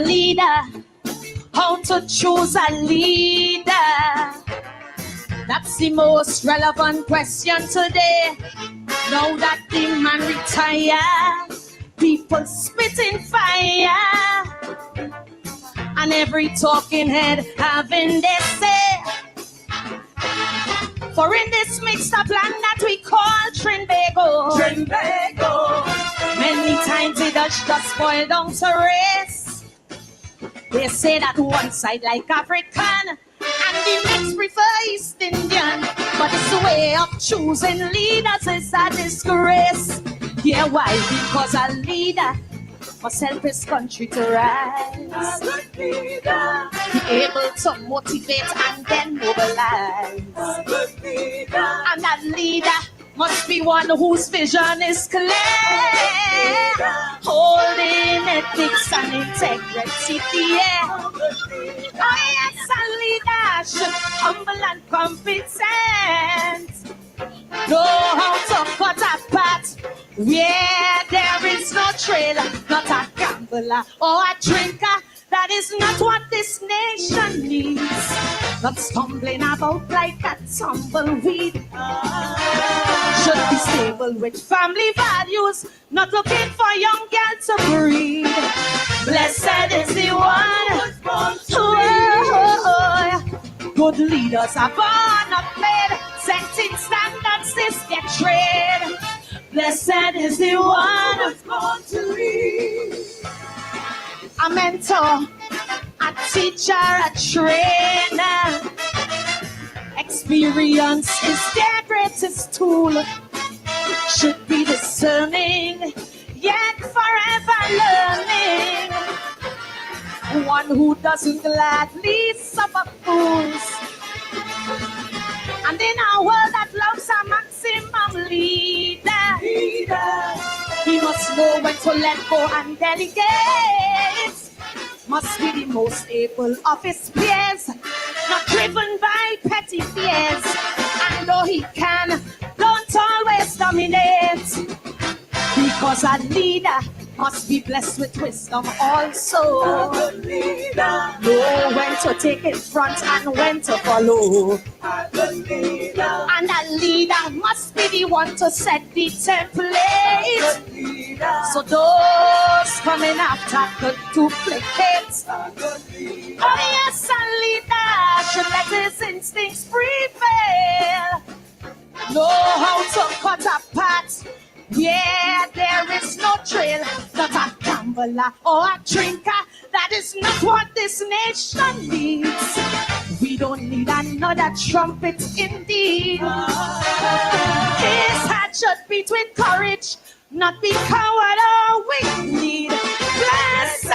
leader, how to choose a leader. That's the most relevant question today. Now that the man retired, people spitting fire, and every talking head having their say. For in this mixed up land that we call Trinbago, many times it does just boil down to race. They say that one side like African and the next prefer East Indian, but this way of choosing leaders is a disgrace. Yeah, why? Because a leader must help his country to rise. Be able to motivate and then mobilize. And that leader must be one whose vision is clear, holding ethics and integrity. Yeah. Oh yes, a leader should humble and competent, know how to cut a path where there is no trail, not a gambler or a drinker. That is not what this nation needs. Not stumbling about like a tumbleweed. Should be stable with family values, not looking for young girls to breed. Blessed is the one good leaders are born not made, setting standards this get trade. Blessed is the one who's born to lead. A mentor, a teacher, a trainer. Experience is their greatest tool. Should be discerning, yet forever learning. One who doesn't gladly suffer fools. And in a world that loves a maximum leader, he must know when to let go and delegate. Must be the most able of his peers, not driven by petty fears. And though he can, don't always dominate. Because a leader must be blessed with wisdom also. Know when to take it front and when to follow. And a leader must be the one to set the template. So those coming after could duplicate. Oh yes, a leader should let his instincts prevail. Know how to cut a path. Yeah, there is no trail, not a gambler or a drinker. That is not what this nation needs. We don't need another trumpet indeed. His heart should beat with courage, not be coward or weak-kneed. Blessed,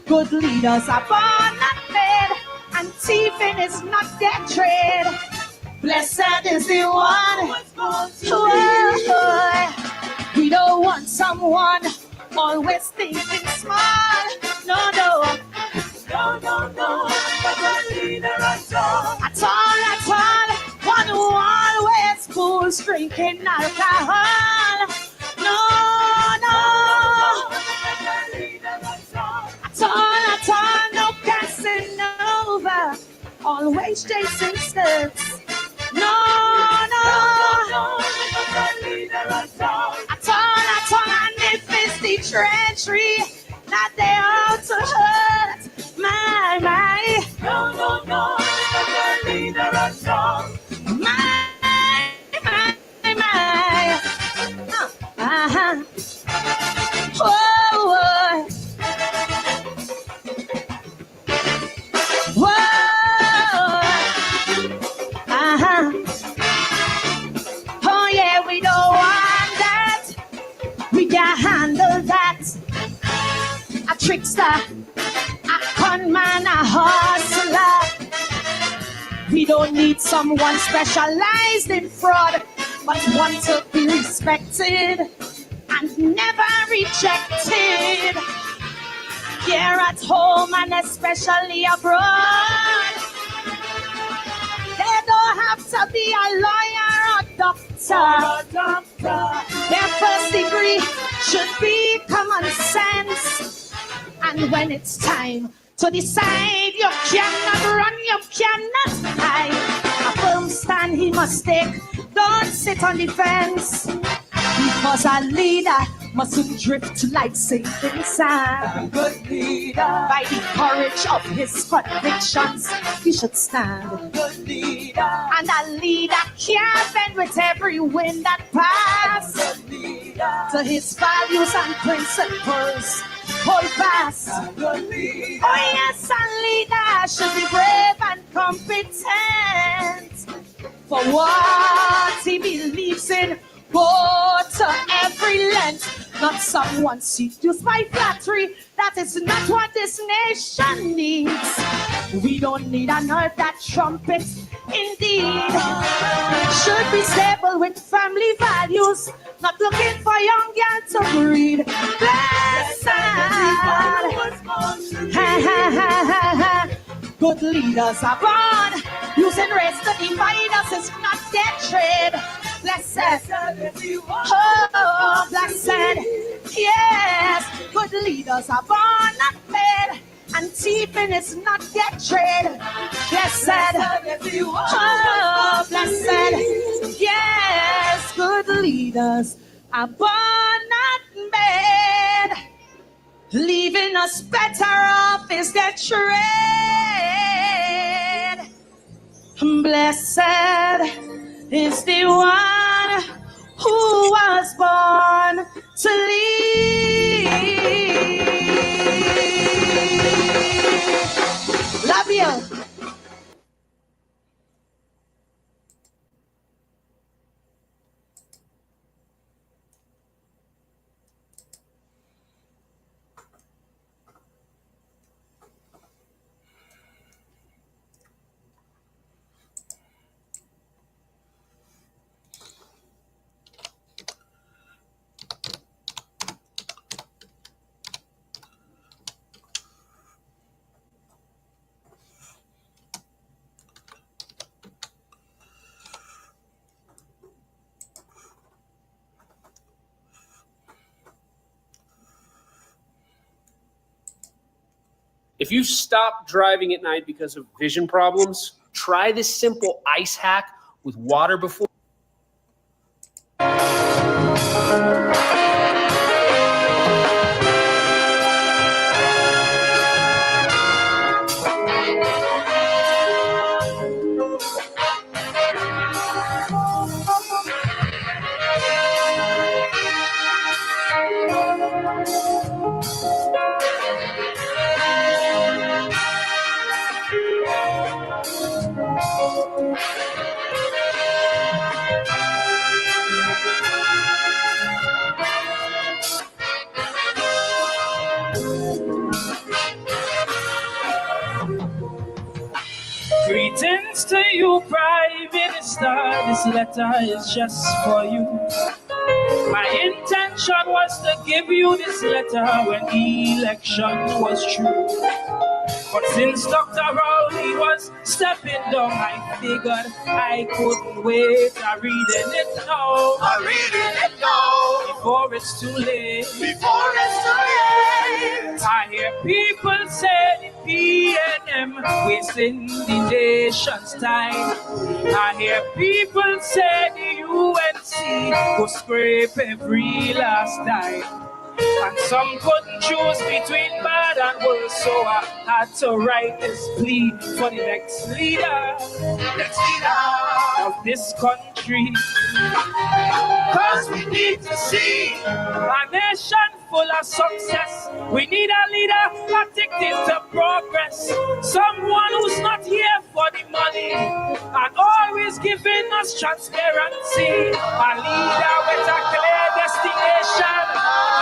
good leaders are born not made, and thieving is not their trade. Blessed is the one we don't want someone always thinking small. No, but a leader at all. One who always fools drinking alcohol. No, at all, no Casanova, always chasing skirts. No, at all, and if it's the treachery that they ought to hurt, my. No, the leader at all. My. Oh yeah, we don't want that. We can't handle that. A trickster, a con man, a hustler. We don't need someone specialized in fraud, but one to be respected and never rejected. Here at home and especially abroad. They don't have to be a lawyer or doctor. Their first degree should be And when it's time to decide, you cannot run, you cannot hide. A firm stand he must take, don't sit on the fence. Because a leader mustn't drift like sinking sand. A good leader, by the courage of his convictions, he should stand. A good leader, and a leader can't bend with every wind that passes. A good leader, to his values and principles, hold fast. A good leader, oh yes, a leader should be brave and competent for what he believes in. Go to every length, not someone seduced by flattery. That is not what this nation needs. We don't need another trumpet, indeed. Should be stable with family values, not looking for young girls to breed. Blessed, good leaders are born. Using race to divide us is not their trade. Blessed, oh, blessed, yes, good leaders are born, not made, and thieving is not their trade. Blessed, oh, blessed, yes, good leaders are born, not made, leaving us better off is their trade. Blessed is the one who was born to lead. Love you. If you stop driving at night because of vision problems, try this simple ice hack with water before. Greetings to you, Prime Minister. This letter is just for you. My intention was to give you this letter when the election was true. But since Dr. Rowley was stepping down, I figured I couldn't wait. I'm reading it now. I'm reading it now. Before it's too late. Before it's too late. I hear people say the PNM wasting the nation's time. I hear people say the UNC go scrape every last dime. And some couldn't choose between bad and worse, so I had to write this plea for the next leader of this country. Cause we need to see a nation full of success. We need a leader addicted to progress. Someone who's not here for the money and always giving us transparency. A leader with a clear destination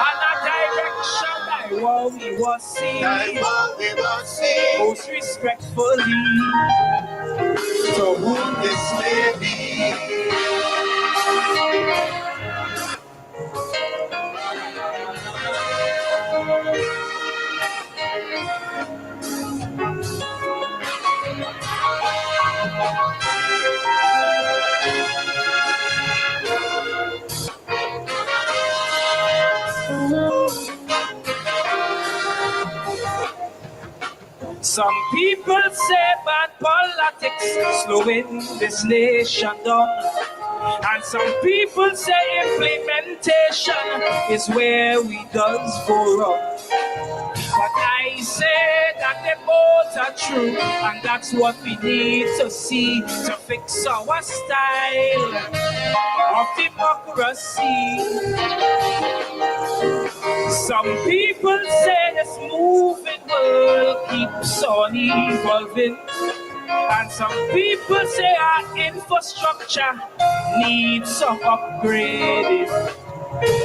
and a direction like what we will see. Most respectfully, to whom this may be. Some people say bad politics slowing this nation down. And some people say implementation is where we does go wrong. But I say that they both are true, and that's what we need to see to fix our style of democracy. Some people say this moving world keeps on evolving, and some people say our infrastructure needs some upgrading.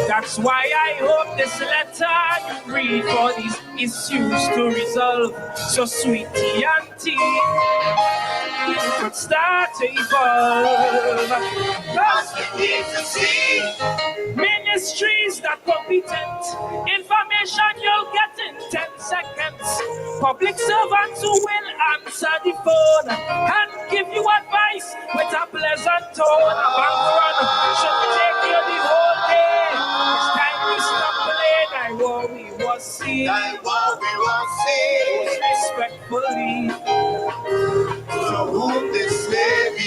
That's why I hope this letter you read for these issues to resolve. So sweetie auntie could start to evolve. Cause we need to see ministries that competent. Information you'll get in 10 seconds. Public servants who will answer the phone and give you advice with a pleasant tone. A bank run should take you the whole day. It's time we stop playing. I what we was seeing. Respectfully, to whom this may be.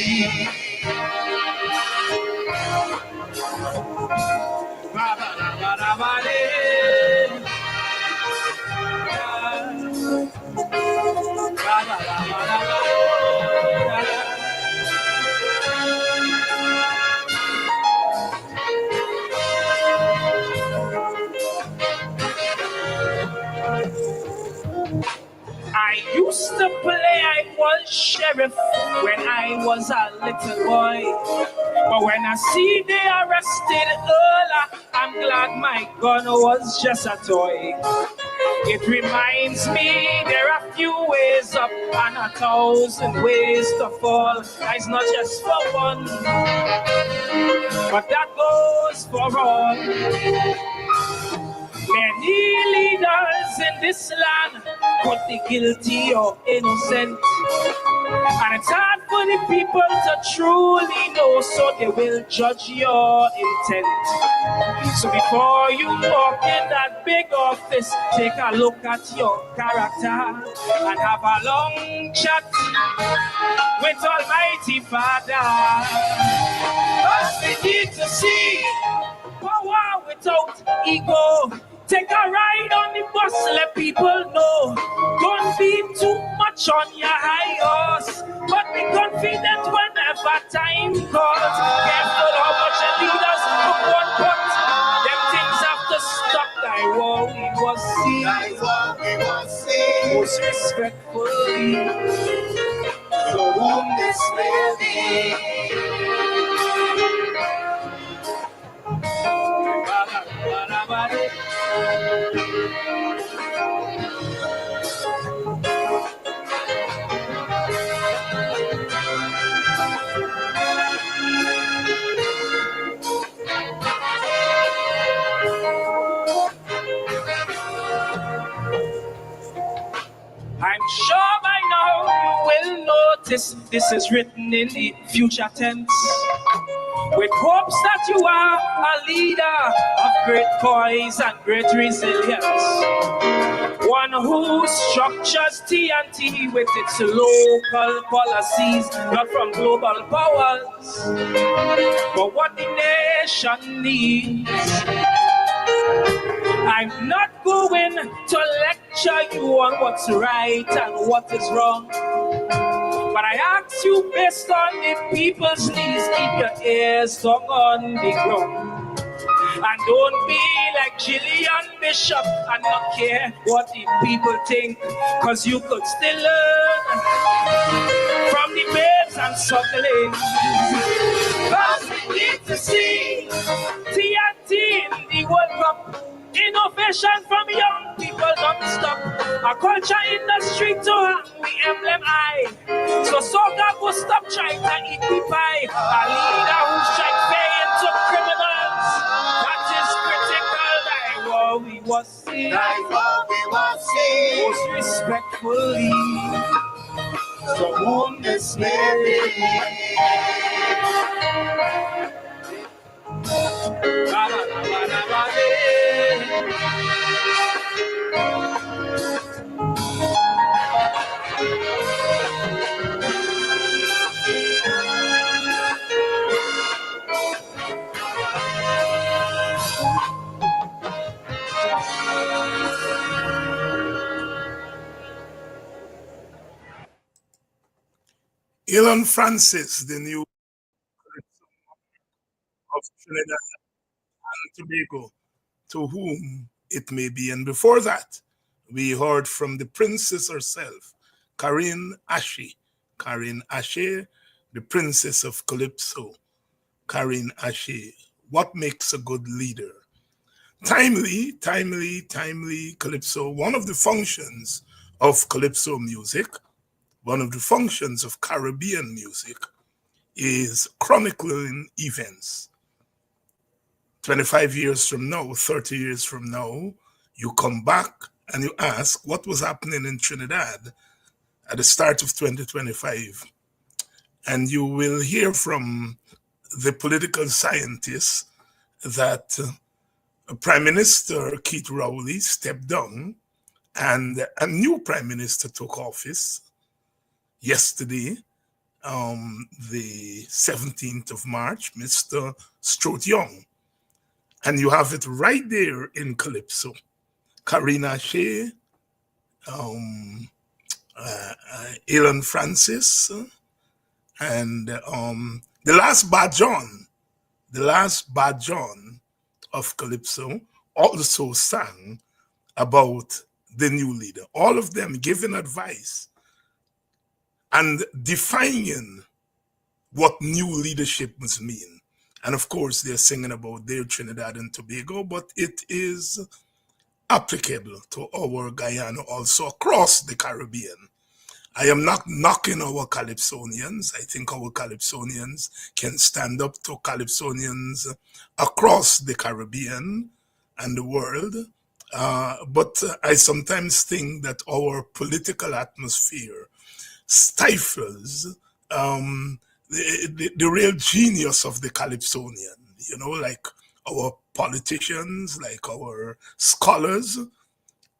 I used to play I was sheriff when I was a little boy. But when I see they arrested Earla, I'm glad my gun was just a toy. It reminds me there are few ways up and 1,000 ways to fall. It's not just for one, but that goes for all. Many leaders in this land could be guilty or innocent, and it's hard for the people to truly know, so they will judge your intent. So before you walk in that big office, take a look at your character and have a long chat with Almighty Father. Cause we need to see power without ego. Take a ride on the bus, let people know. Don't be too much on your high horse, but be confident whenever time calls. Careful how much the leaders put one pot. Them things have to stop. Thy war we was seen. Most respectfully, to whom this may be. I'm sure by now you will notice this is written in the future tense, with hopes that you are a leader of great poise and great resilience. One who structures TNT with its local policies, not from global powers, but what the nation needs. I'm not going to lecture you on what's right and what is wrong, but I ask you based on the people's needs, keep your ears tongue on the ground. And don't be like Gillian Bishop and not care what the people think, cause you could still learn from the babes and sucklings. Cause we need to see TNT in the World Cup. Innovation from young people don't stop. A culture industry to hang the emblem high. So soca go stop trying to eat the pie. A leader who strike fair into criminals. That is critical. Thy war we was seen. Most respectfully, to whom this may be. Elon Francis, the new of Trinidad and Tobago, to whom it may be. And before that, we heard from the princess herself, Karine Ashe. Karine Ashe, the princess of Calypso. Karine Ashe. What makes a good leader? Timely Calypso. One of the functions of Calypso music, one of the functions of Caribbean music is chronicling events. 25 years from now, 30 years from now, you come back and you ask what was happening in Trinidad at the start of 2025. And you will hear from the political scientists that Prime Minister Keith Rowley stepped down and a new Prime Minister took office yesterday, the 17th of March, Mr. Strode Young. And you have it right there in Calypso. Karine Ashe, Elon Francis, and the last Bad John of Calypso also sang about the new leader. All of them giving advice and defining what new leadership must mean. And of course, they're singing about their Trinidad and Tobago, but it is applicable to our Guyana also across the Caribbean. I am not knocking our Calypsonians. I think our Calypsonians can stand up to Calypsonians across the Caribbean and the world. But I sometimes think that our political atmosphere stifles the real genius of the Calypsonian, you know, like our politicians, like our scholars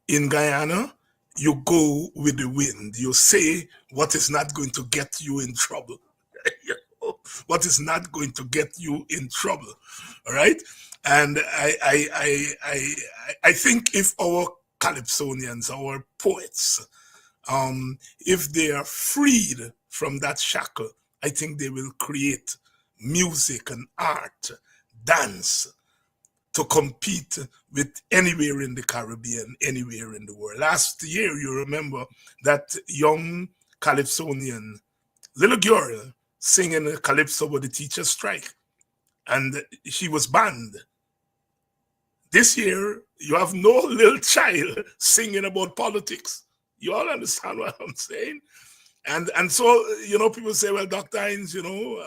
in Guyana. You go with the wind. You say what is not going to get you in trouble. What is not going to get you in trouble. All right. And I think if our Calypsonians, our poets, if they are freed from that shackle, I think they will create music and art, dance, to compete with anywhere in the Caribbean, anywhere in the world. Last year, you remember that young Calypsonian little girl singing a calypso with the teacher's strike, and she was banned. This year, you have no little child singing about politics. You all understand what I'm saying? And so, you know, people say, well, Dr. Hines, you know,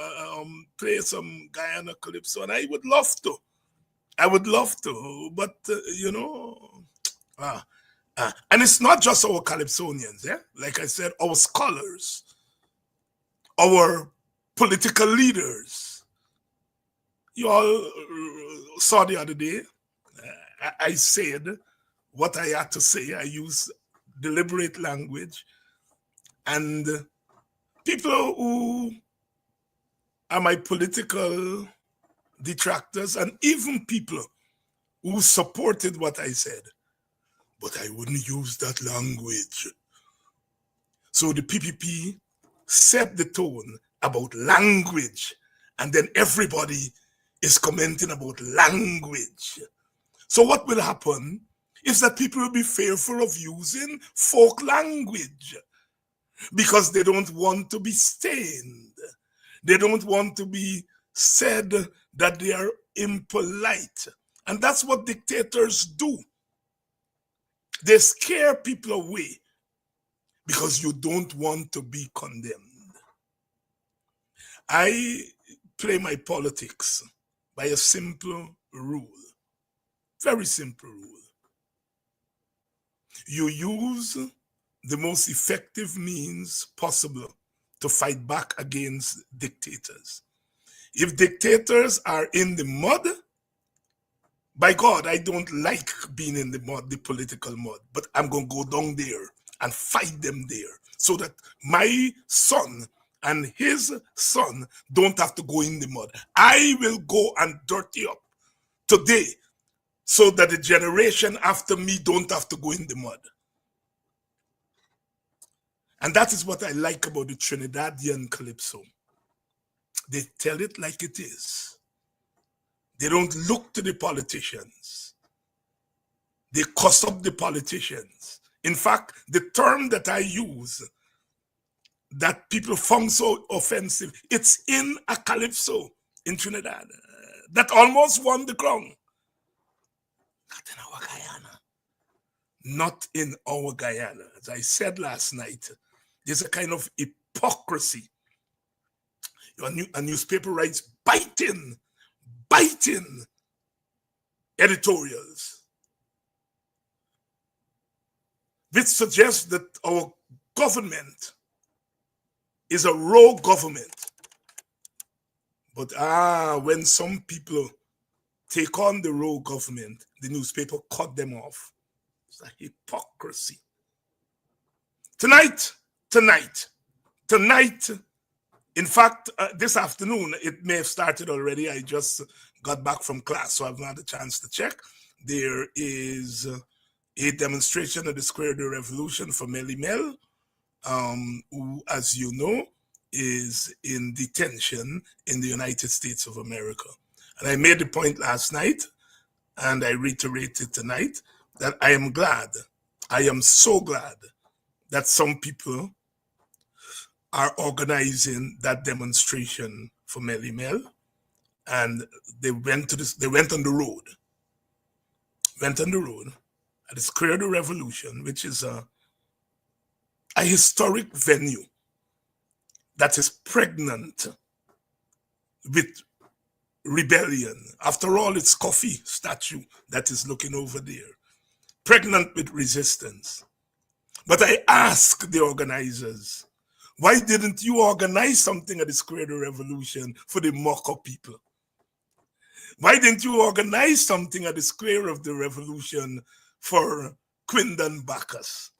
play some Guyana calypso, and I would love to. But, you know, and it's not just our Calypsonians, yeah? Like I said, our scholars, our political leaders. You all saw the other day, I said what I had to say. I used deliberate language. And people who are my political detractors, and even people who supported what I said, but I wouldn't use that language. So the PPP set the tone about language, and then everybody is commenting about language. So what will happen is that people will be fearful of using folk language because they don't want to be stained. They don't want to be said that they are impolite. And that's what dictators do. They scare people away because you don't want to be condemned. I play my politics by a simple rule, very simple rule. You use the most effective means possible to fight back against dictators. If dictators are in the mud, by God, I don't like being in the mud, the political mud, but I'm going to go down there and fight them there so that my son and his son don't have to go in the mud. I will go and dirty up today so that the generation after me don't have to go in the mud. And that is what I like about the Trinidadian calypso. They tell it like it is. They don't look to the politicians. They cuss up the politicians. In fact, the term that I use that people found so offensive, it's in a calypso in Trinidad that almost won the crown. Not in our Guyana. Not in our Guyana. As I said last night, there's a kind of hypocrisy. A newspaper writes biting editorials, which suggests that our government is a rogue government. But when some people take on the rogue government, the newspaper cut them off. It's a hypocrisy. Tonight, in fact, this afternoon, it may have started already. I just got back from class, so I've not had a chance to check. There is a demonstration at the Square of the Revolution for Melly Mel, who, as you know, is in detention in the United States of America. And I made the point last night, and I reiterate it tonight, that I am glad, I am so glad that some people are organizing that demonstration for Melly Mel, and they went on the road at the Square of the Revolution, which is a historic venue that is pregnant with rebellion. After all, it's Coffee statue that is looking over there, pregnant with resistance. But I ask the organizers, why didn't you organize something at the Square of the Revolution for the Moko people? Why didn't you organize something at the Square of the Revolution for Quindon Bacchus?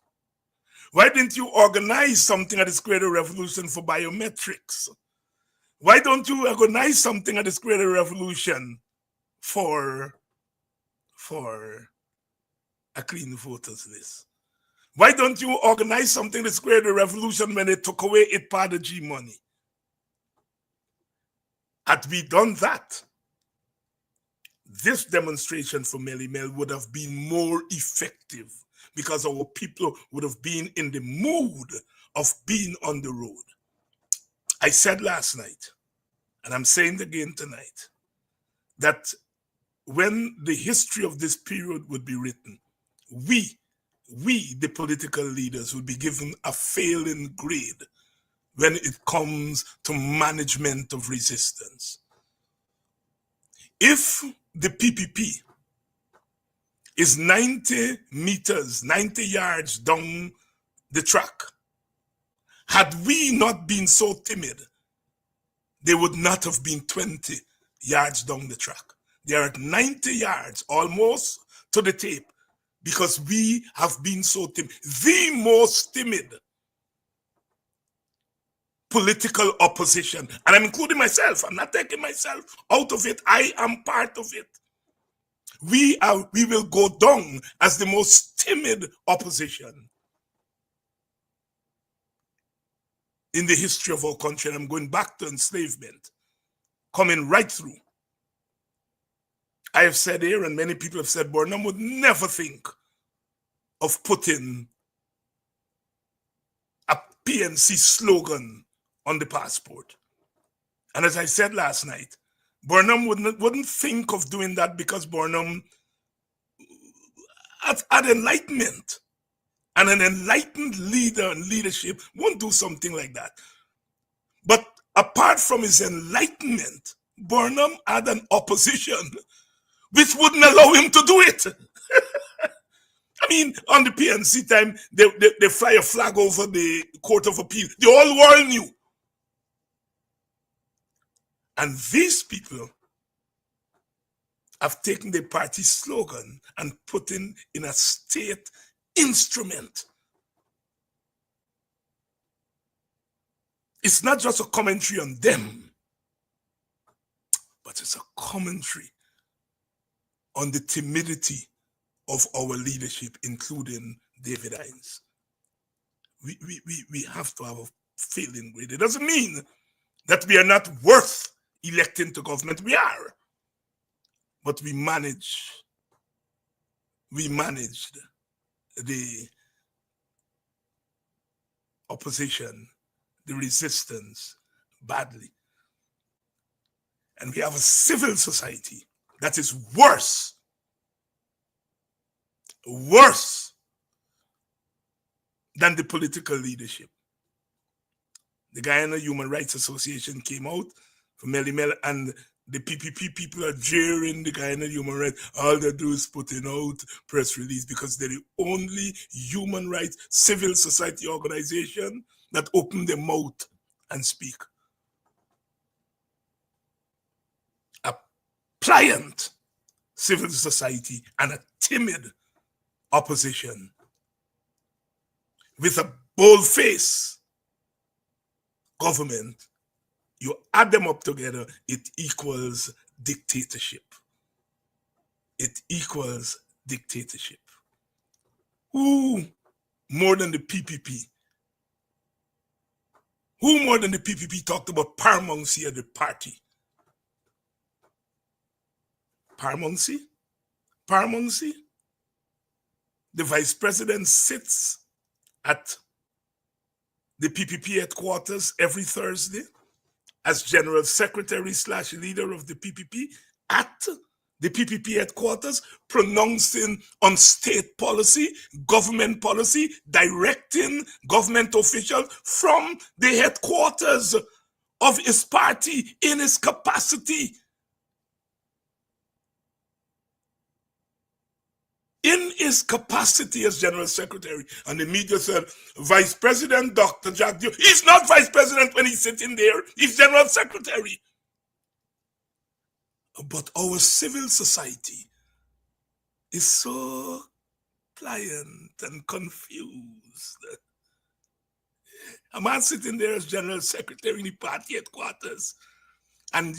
Why didn't you organize something at the Square of the Revolution for biometrics? Why don't you organize something at the Square of the Revolution for a clean voters list? Why don't you organize something at the Square of the Revolution when they took away IDPADA-G money? Had we done that, this demonstration for Melly Mel would have been more effective because our people would have been in the mood of being on the road. I said last night, and I'm saying it again tonight, that when the history of this period would be written, we, the political leaders, will be given a failing grade when it comes to management of resistance. If the PPP is 90 meters, 90 yards down the track, had we not been so timid, they would not have been 20 yards down the track. They are at 90 yards, almost to the tape, because we have been so timid. The most timid political opposition, and I'm including myself, I'm not taking myself out of it, I am part of it. We will go down as the most timid opposition in the history of our country. And I'm going back to enslavement, coming right through. I have said here, and many people have said, Burnham would never think of putting a PNC slogan on the passport. And as I said last night, Burnham wouldn't think of doing that because Burnham had enlightenment. And an enlightened leader and leadership won't do something like that. But apart from his enlightenment, Burnham had an opposition which wouldn't allow him to do it. I mean, on the PNC time, they fly a flag over the Court of Appeal. The whole world knew. And these people have taken the party slogan and put in a state instrument. It's not just a commentary on them, but it's a commentary on the timidity of our leadership, including David Hines. we have to have a failing grade. It doesn't mean that we are not worth electing to government. We are. But we managed the opposition, the resistance badly. And we have a civil society that is worse than the political leadership. The Guyana Human Rights Association came out from Melimel, and the PPP people are jeering the Guyana Human Rights. All they do is putting out press release because they're the only human rights civil society organization that open their mouth and speak. A pliant civil society and a timid opposition with a bold-faced government, you add them up together, it equals dictatorship. It equals dictatorship. Who more than the PPP? Who more than the PPP talked about paramountcy of the party? Paramountcy? Paramountcy? The vice president sits at the PPP headquarters every Thursday as general secretary / leader of the PPP at the PPP headquarters, pronouncing on state policy, government policy, directing government officials from the headquarters of his party in his capacity. In his capacity as general secretary. And the media said, Vice President Dr. Jack Dio, he's not vice president when he's sitting there, he's general secretary. But our civil society is so pliant and confused. A man sitting there as general secretary in the party headquarters and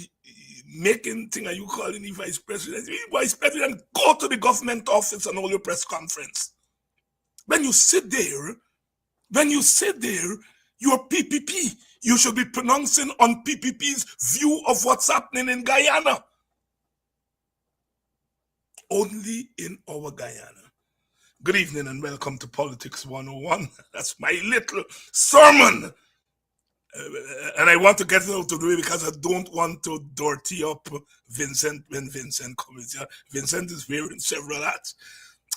making thing, are you calling the vice president? Vice president, go to the government office and hold your press conference. When you sit there, you're PPP. You should be pronouncing on PPP's view of what's happening in Guyana. Only in our Guyana. Good evening and welcome to Politics 101. That's my little sermon. And I want to get it out of the way because I don't want to dirty up Vincent when Vincent comes here. Vincent is wearing several hats.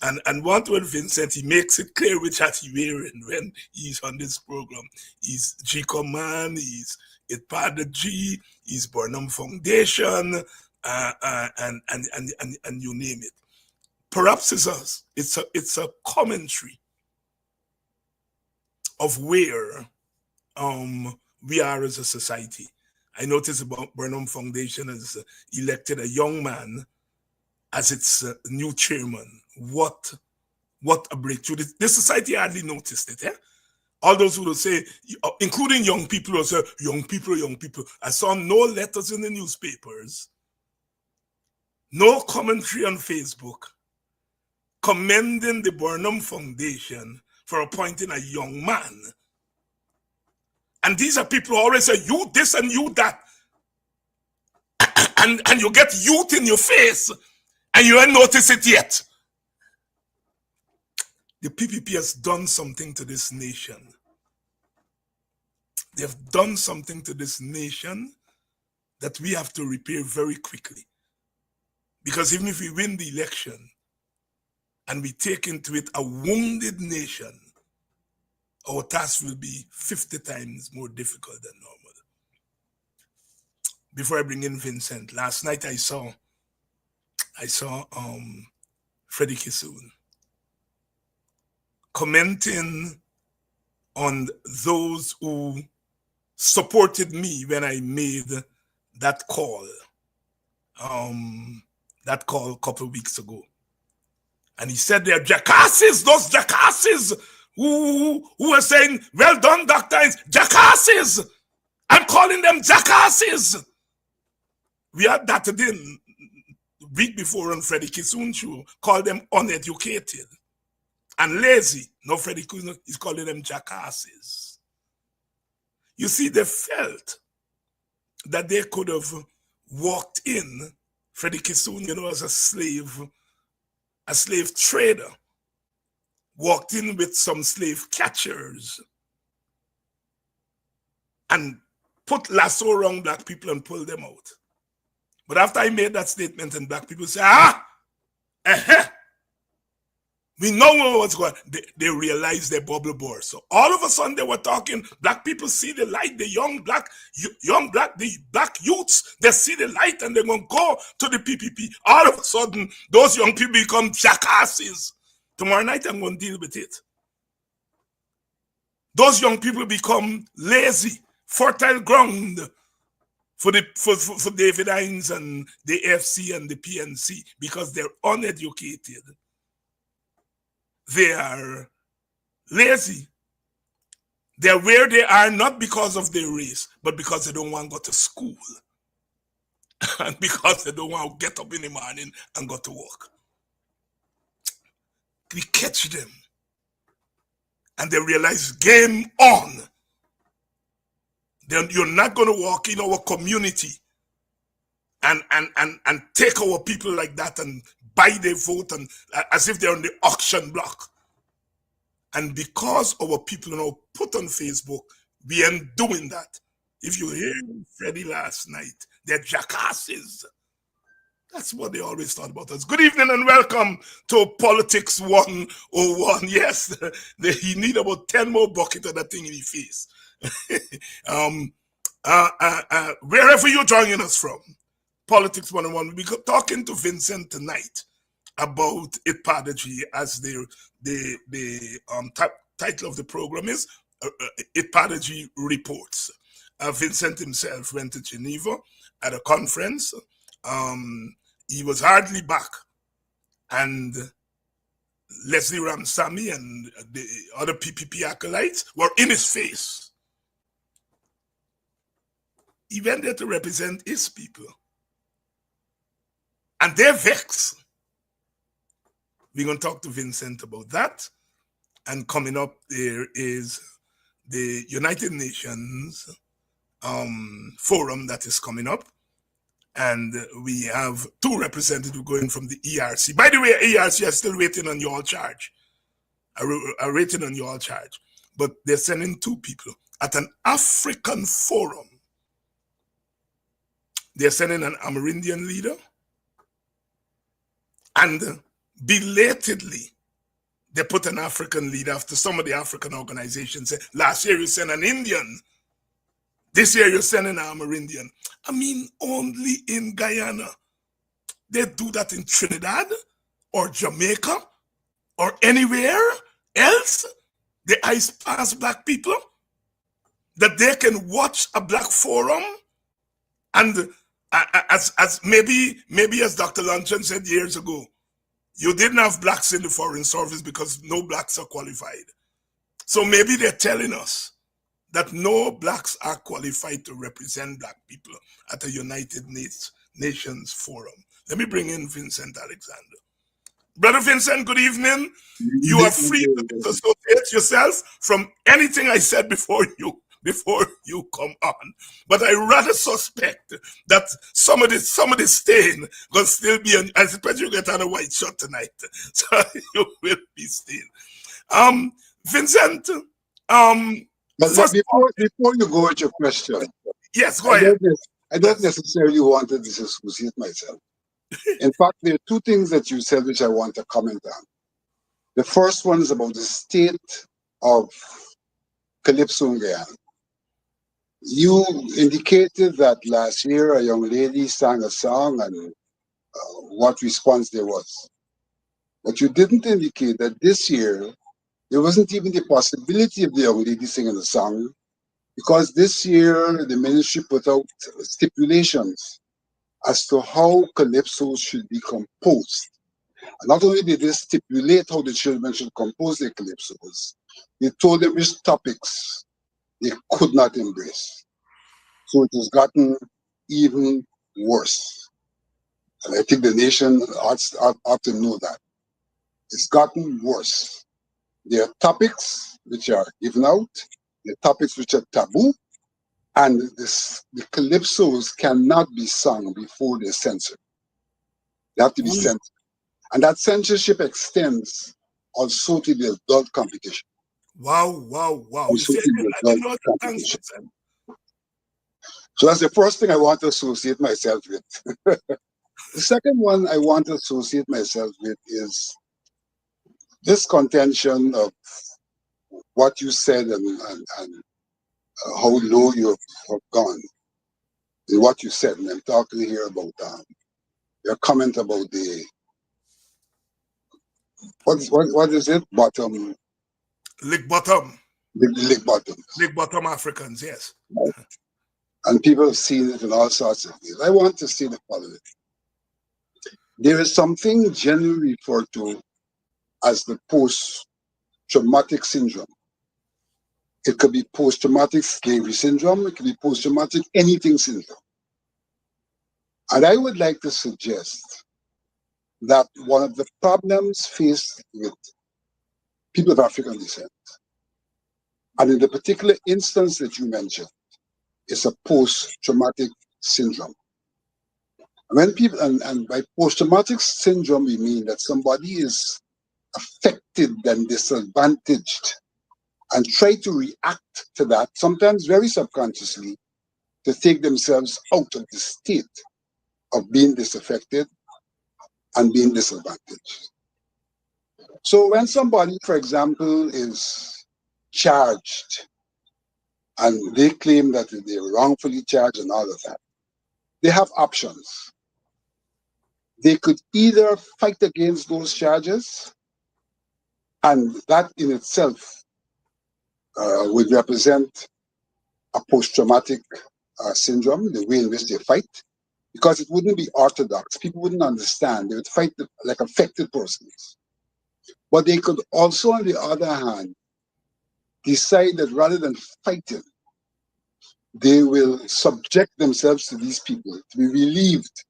And one with Vincent, he makes it clear which hat he's wearing when he's on this program. He's G-Command, he's IDPADA-G, he's Burnham Foundation, and you name it. Perhaps it's a commentary of where we are as a society. I noticed about Burnham Foundation has elected a young man as its new chairman. What a breakthrough. This society hardly noticed it. Eh? All those who will say, including young people, will say, young people. I saw no letters in the newspapers, no commentary on Facebook, commending the Burnham Foundation for appointing a young man. And these are people who always say, you this and you that. And you get youth in your face and you ain't noticed it yet. The PPP has done something to this nation. They have done something to this nation that we have to repair very quickly. Because even if we win the election and we take into it a wounded nation, our task will be 50 times more difficult than normal. Before I bring in Vincent, last night I saw Freddie Kissoon commenting on those who supported me when I made that call a couple of weeks ago. And he said they're jackasses, those jackasses who are saying, well done, Dr. Hines, jackasses. I'm calling them jackasses. We had that the week before on Freddie Kissoon show, called them uneducated. and lazy. No, Freddie Kuzno is calling them jackasses. You see, they felt that they could have walked in. Freddie Kissoon, as a slave trader, walked in with some slave catchers and put lasso around black people and pull them out. But after I made that statement, and black people say, we know what's going on. They realize their bubble burst. So all of a sudden they were talking, black people see the light, the black youths, they see the light and they're going to go to the PPP. All of a sudden, those young people become jackasses. Tomorrow night I'm going to deal with it. Those young people become lazy, fertile ground for David Hines and the FC and the PNC because they're uneducated. They are lazy. They're where they are not because of their race, but because they don't want to go to school. And because they don't want to get up in the morning and go to work. We catch them. And they realize, game on. Then you're not going to walk in our community and take our people like that and buy their vote and as if they're on the auction block. And because our people now put on Facebook, we ain't doing that. If you hear Freddie last night, they're jackasses. That's what they always thought about us. Good evening and welcome to Politics 101. Yes, he need about 10 more buckets of that thing in his face. Wherever you're joining us from, Politics 101, we'll be talking to Vincent tonight about IDPADA-G, as the title of the program is IDPADA-G Reports. Vincent himself went to Geneva at a conference. He was hardly back, and Leslie Ramsamy and the other PPP acolytes were in his face. He went there to represent his people. And they're vexed. We're going to talk to Vincent about that. And coming up there is the United Nations forum that is coming up. And we have 2 representatives going from the ERC. By the way, ERC are still waiting on your charge. Are waiting on your charge. But they're sending 2 people at an African forum. They're sending an Amerindian leader. And belatedly, they put an African leader after some of the African organizations said, last year you sent an Indian. This year you're sending an Amerindian. I mean, only in Guyana. They do that in Trinidad or Jamaica or anywhere else. They ice pass black people that they can watch a black forum and as maybe as Dr. Luncheon said years ago, you didn't have blacks in the Foreign Service because no blacks are qualified. So maybe they're telling us that no blacks are qualified to represent black people at a United Nations forum. Let me bring in Vincent Alexander. Brother Vincent, good evening. You are free to disassociate yourself from anything I said before you come on. But I rather suspect that some of the stain will still be on. I suppose you get on a white shirt tonight. So you will be stained. Vincent, but before you go with your question, yes, go ahead. I don't necessarily want to disassociate myself. In fact, there are 2 things that you said which I want to comment on. The first one is about the state of Calypso in Guyana. You indicated that last year a young lady sang a song and what response there was. But you didn't indicate that this year there wasn't even the possibility of the young lady singing a song, because this year the ministry put out stipulations as to how calypso should be composed. And not only did they stipulate how the children should compose their calypsos, they told them which topics they could not embrace. So it has gotten even worse. And I think the nation ought to know that. It's gotten worse. There are topics which are given out, there are topics which are taboo, and the calypsos cannot be sung before they're censored. They have to be censored. And that censorship extends also to the adult competition. Wow, wow, wow. You Also see, to the I adult didn't know that. Thanks, competition. Vincent. So that's the first thing I want to associate myself with. The second one I want to associate myself with is this contention of what you said and how low you have gone in what you said. And I'm talking here about your comment about the what is it? Bottom, Lick bottom. the lick bottom. Lick bottom Africans, yes. Right? And people have seen it in all sorts of ways. I want to see the following. There is something generally referred to as the post-traumatic syndrome. It could be post-traumatic slavery syndrome. It could be post-traumatic anything syndrome. And I would like to suggest that one of the problems faced with people of African descent, and in the particular instance that you mentioned, is a post-traumatic syndrome. When people, and by post-traumatic syndrome, we mean that somebody is affected and disadvantaged and try to react to that, sometimes very subconsciously, to take themselves out of the state of being disaffected and being disadvantaged. So when somebody, for example, is charged and they claim that they're wrongfully charged and all of that, they have options. They could either fight against those charges, and that in itself would represent a post-traumatic syndrome, the way in which they fight, because it wouldn't be orthodox. People wouldn't understand. They would fight like affected persons. But they could also, on the other hand, decide that rather than fighting, they will subject themselves to these people to be relieved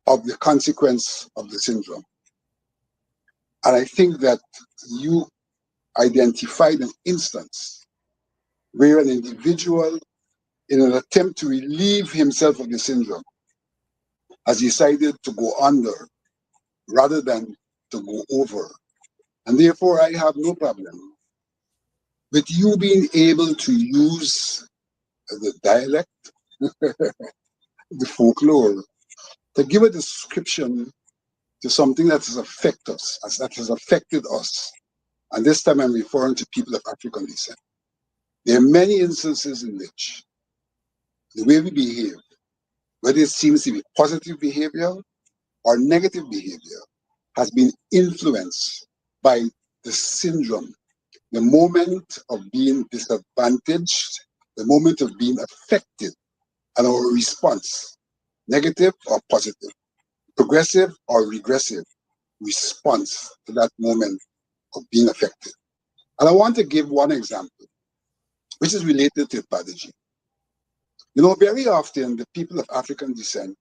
of the consequence of the syndrome. And I think that you identified an instance where an individual, in an attempt to relieve himself of the syndrome, has decided to go under rather than to go over. And therefore, I have no problem with you being able to use the dialect, the folklore, to give a description to something that has affected us, that has affected us. And this time I'm referring to people of African descent. There are many instances in which the way we behave, whether it seems to be positive behavior or negative behavior, has been influenced by the syndrome, the moment of being disadvantaged, the moment of being affected, and our response, negative or positive, progressive or regressive response to that moment of being affected. And I want to give one example, which is related to IDPADA-G. You know, very often the people of African descent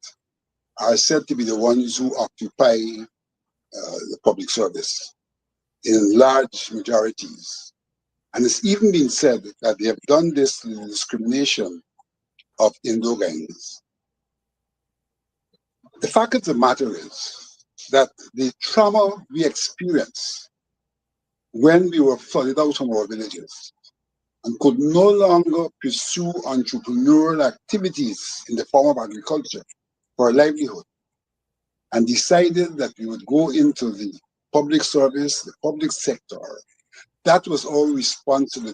are said to be the ones who occupy the public service in large majorities. And it's even been said that they have done this through the discrimination of Indo-Gangs. The fact of the matter is that the trauma we experienced when we were flooded out from our villages and could no longer pursue entrepreneurial activities in the form of agriculture for a livelihood, and decided that we would go into the public service, the public sector, that was our response to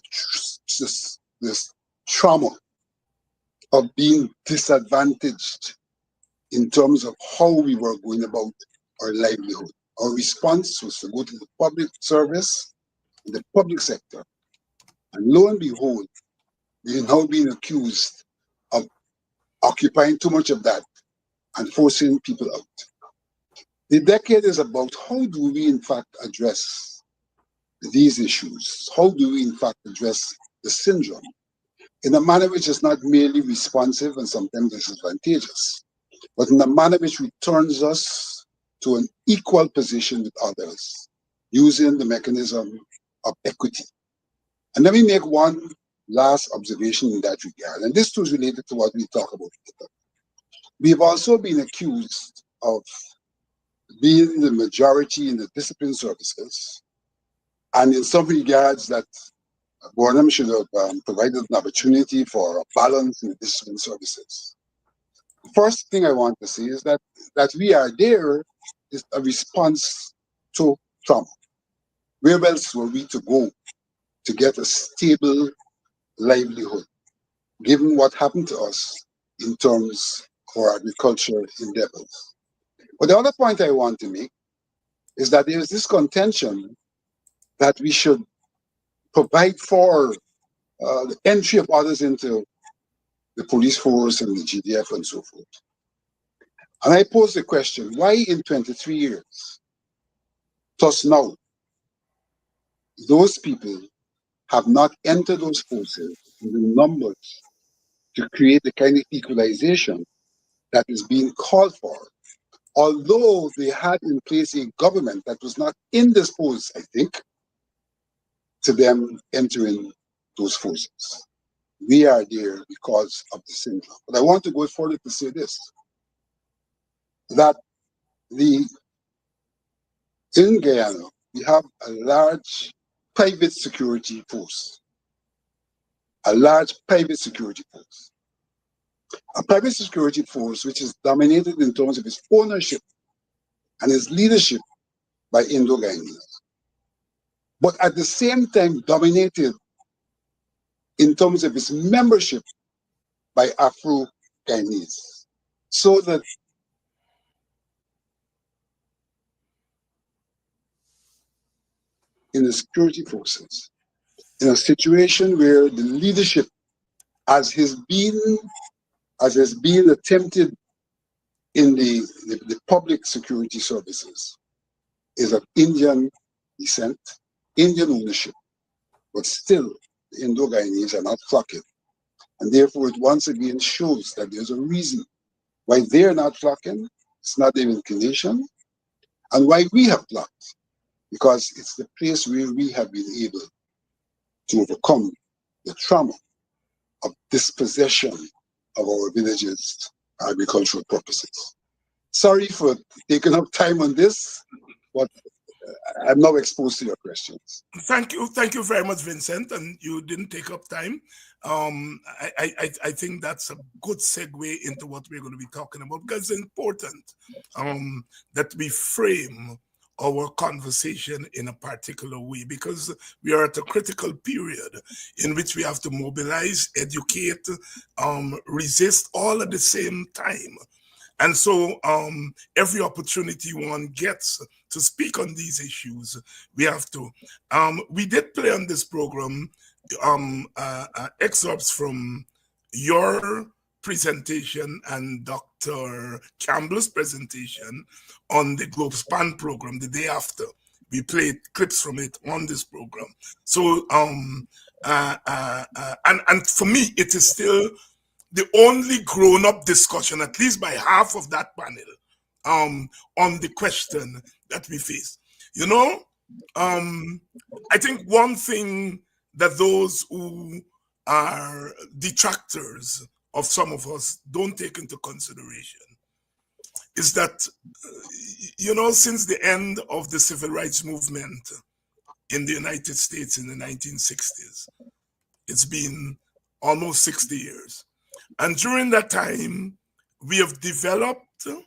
this trauma of being disadvantaged in terms of how we were going about our livelihood. Our response was to go to the public service, the public sector. And lo and behold, we are now being accused of occupying too much of that and forcing people out. The decade is about how do we in fact address these issues? How do we in fact address the syndrome in a manner which is not merely responsive and sometimes disadvantageous, but in a manner which returns us to an equal position with others, using the mechanism of equity. And let me make one last observation in that regard, and this too is related to what we talk about later. We've also been accused of being the majority in the discipline services, and in some regards that Burnham should have provided an opportunity for a balance in the discipline services. The first thing I want to say is that we are there is a response to trauma. Where else were we to go to get a stable livelihood, given what happened to us in terms of our agriculture endeavors? But the other point I want to make is that there is this contention that we should provide for the entry of others into the police force and the GDF and so forth. And I pose the question, why in 23 years, thus now, those people have not entered those forces in the numbers to create the kind of equalization that is being called for, although they had in place a government that was not indisposed, I think, to them entering those forces. We are there because of the syndrome. But I want to go further to say this, that in Guyana, we have a large private security force. A large private security force. A private security force which is dominated in terms of its ownership and its leadership by Indo-Guyanese, but at the same time dominated in terms of its membership by Afro-Guyanese. So that in the security forces, in a situation where the leadership, as has been attempted in the public security services, is of Indian descent, Indian ownership, but still the Indo-Guyanese are not flocking. And therefore it once again shows that there's a reason why they're not flocking, it's not their inclination, and why we have flocked, because it's the place where we have been able to overcome the trauma of dispossession of our villages for agricultural purposes. Sorry for taking up time on this, but I'm now exposed to your questions. Thank you very much, Vincent. And you didn't take up time. I think that's a good segue into what we're going to be talking about, because it's important that we frame our conversation in a particular way, because we are at a critical period in which we have to mobilize, educate, resist, all at the same time. And so every opportunity one gets to speak on these issues, we have to. We did play on this program excerpts from your presentation and Dr. Campbell's presentation on the Globe Span program the day after. We played clips from it on this program. So, and for me, it is still the only grown-up discussion, at least by half of that panel, on the question that we face. You know, I think one thing that those who are detractors of some of us don't take into consideration is that, you know, since the end of the civil rights movement in the United States in the 1960s, it's been almost 60 years. And during that time, we have developed an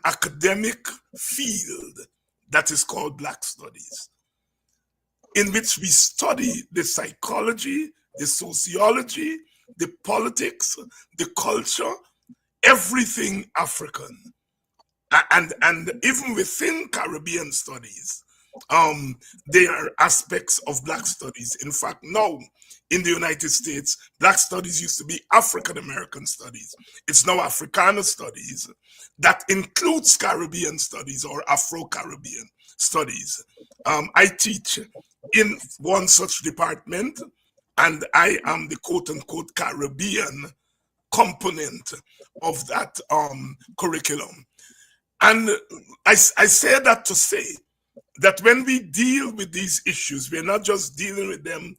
academic field that is called Black Studies, in which we study the psychology, the sociology, the politics, the culture, everything African. And even within Caribbean studies, there are aspects of Black studies. In fact, now in the United States, Black studies used to be African American studies. It's now Africana studies that includes Caribbean studies or Afro-Caribbean studies. I teach in one such department, and I am the quote-unquote Caribbean component of that curriculum. And I say that to say that when we deal with these issues, we're not just dealing with them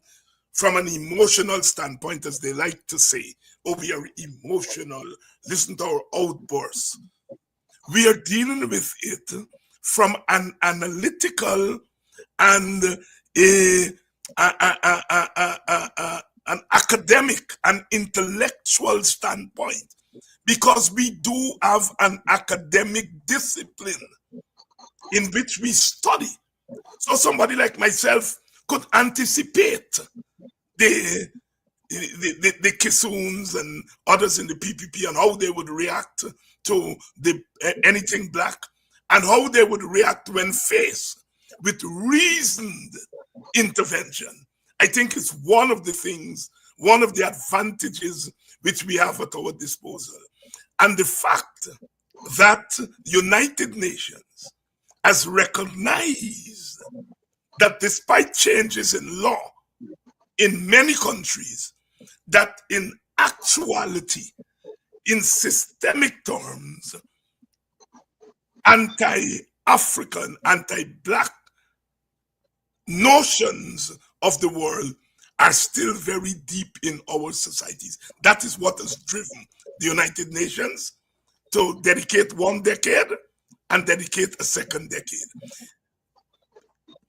from an emotional standpoint, as they like to say, oh, we are emotional, listen to our outbursts. We are dealing with it from an analytical and an academic and intellectual standpoint, because we do have an academic discipline in which we study. So somebody like myself could anticipate the Kissoons and others in the PPP and how they would react to the anything black, and how they would react when faced with reasoned intervention. I think it's one of the things, one of the advantages which we have at our disposal. And the fact that the United Nations has recognized that despite changes in law in many countries, that in actuality, in systemic terms, anti-African, anti-black notions of the world are still very deep in our societies. That is what has driven the United Nations to dedicate one decade and dedicate a second decade.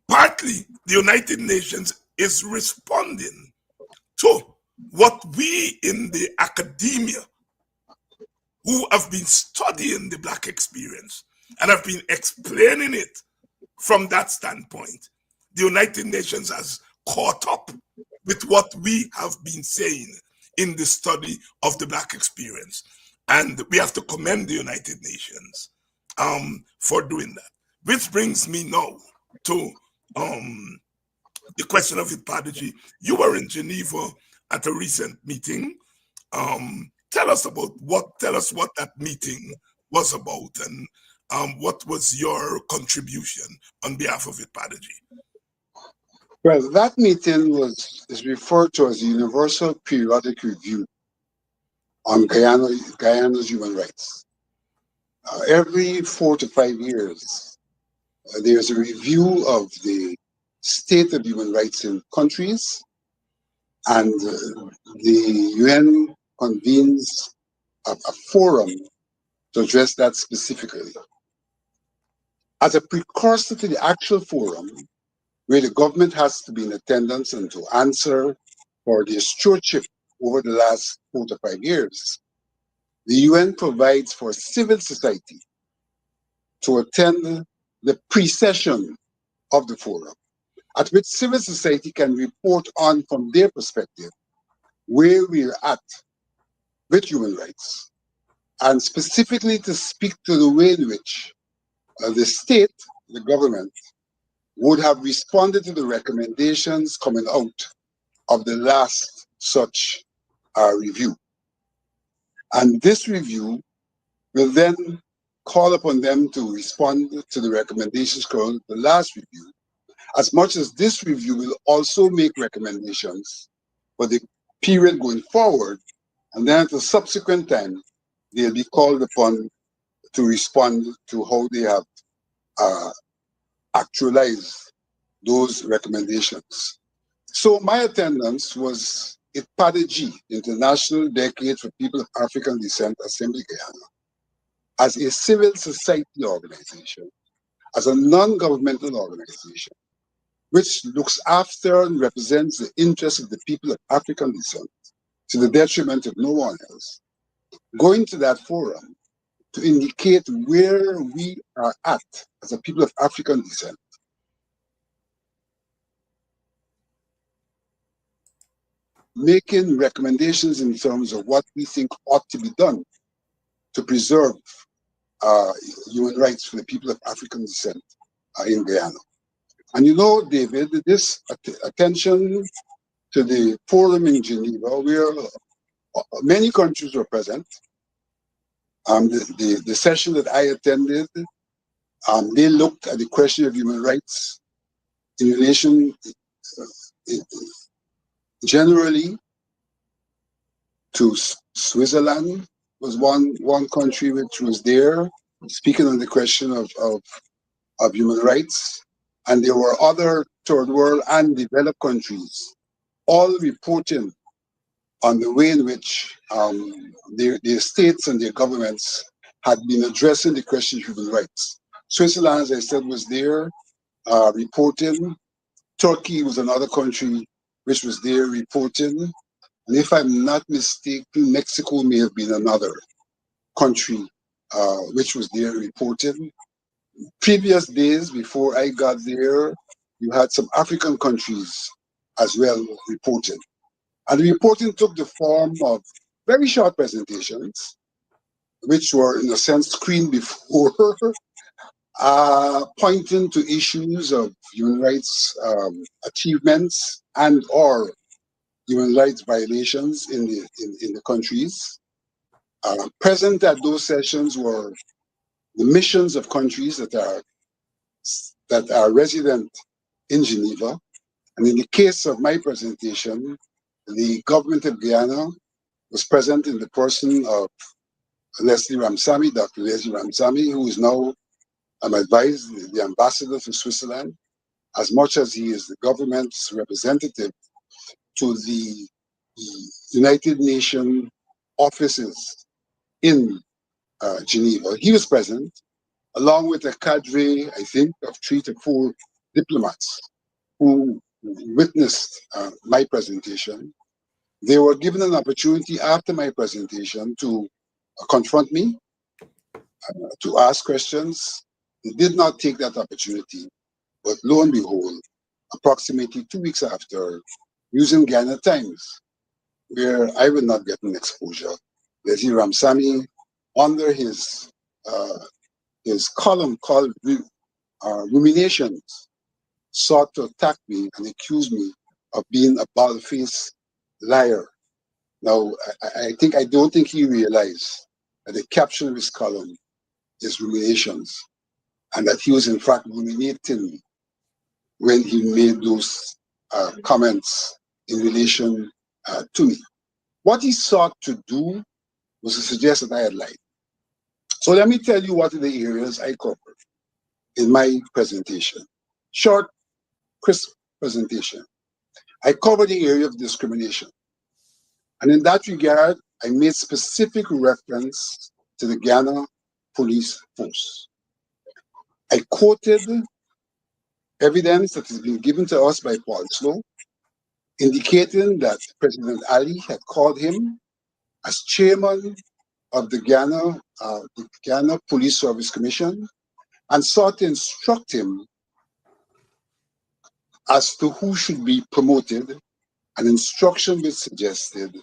Partly, the United Nations is responding to what we in the academia, who have been studying the Black experience and have been explaining it from that standpoint, the United Nations has caught up with what we have been saying in the study of the Black experience. And we have to commend the United Nations for doing that. Which brings me now to the question of IDPADA-G. You were in Geneva at a recent meeting. Tell us what that meeting was about, and what was your contribution on behalf of IDPADA-G? Well, that meeting is referred to as the Universal Periodic Review on Guyana's human rights. Every 4 to 5 years, there's a review of the state of human rights in countries, and the UN convenes a forum to address that specifically. As a precursor to the actual forum, where the government has to be in attendance and to answer for their stewardship over the last 4 to 5 years, the UN provides for civil society to attend the pre-session of the forum, at which civil society can report on from their perspective where we're at with human rights, and specifically to speak to the way in which the state, the government, would have responded to the recommendations coming out of the last such review. And this review will then call upon them to respond to the recommendations coming out of the last review, as much as this review will also make recommendations for the period going forward, and then at a subsequent time, they'll be called upon to respond to how they have actualized those recommendations. So my attendance was IDPADA-G, International Decade for People of African Descent, Assembly Guyana, as a civil society organization, as a non-governmental organization, which looks after and represents the interests of the people of African descent to the detriment of no one else, going to that forum to indicate where we are at as a people of African descent. Making recommendations in terms of what we think ought to be done to preserve human rights for the people of African descent in Guyana. And you know, David, this attention to the forum in Geneva, where many countries were present. The session that I attended, they looked at the question of human rights in relation generally to Switzerland was one country which was there. speaking on the question of human rights, and there were other third world and developed countries all reporting on the way in which their states and their governments had been addressing the question of human rights. Switzerland, as I said, was there reporting. Turkey was another country which was there reporting. And if I'm not mistaken, Mexico may have been another country which was there reporting. Previous days before I got there, you had some African countries as well reporting. And the reporting took the form of very short presentations, which were in a sense screened before, pointing to issues of human rights achievements and or human rights violations in the countries. Present at those sessions were the missions of countries that are resident in Geneva. And in the case of my presentation, the government of Guyana was present in the person of Leslie Ramsamy, Dr. Leslie Ramsamy, who is now, I'm advised, the ambassador to Switzerland, as much as he is the government's representative to the United Nations offices in Geneva. He was present, along with a cadre, I think, of 3 to 4 diplomats who witnessed my presentation. They were given an opportunity after my presentation to confront me, to ask questions. They did not take that opportunity, but lo and behold, approximately 2 weeks after, using Ghana Times, where I will not get an exposure, Leslie Ramsamy, under his column called Ruminations, sought to attack me and accuse me of being a bald-faced liar. Now, I don't think he realized that the caption of his column is Ruminations, and that he was in fact ruminating when he made those comments in relation to me. What he sought to do was to suggest that I had lied. So let me tell you what are the areas I covered in my presentation. Short, crisp presentation. I covered the area of discrimination. And in that regard, I made specific reference to the Ghana Police Force. I quoted evidence that has been given to us by Paul Slow, indicating that President Ali had called him as chairman of the Ghana Police Service Commission and sought to instruct him as to who should be promoted, an instruction which suggested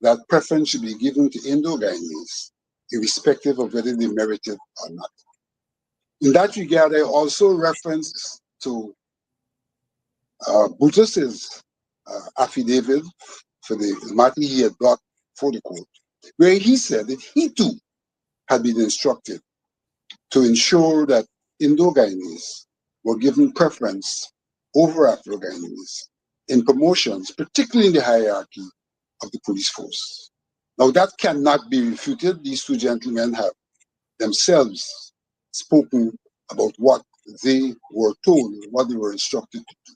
that preference should be given to Indo-Guyanese, irrespective of whether they merit it or not. In that regard, I also referenced to Brutus's affidavit for the matter he had brought for the court, where he said that he too had been instructed to ensure that Indo-Guyanese were given preference over Afro-Guyanese in promotions, particularly in the hierarchy of the police force. Now that cannot be refuted. These two gentlemen have themselves spoken about what they were told, what they were instructed to do.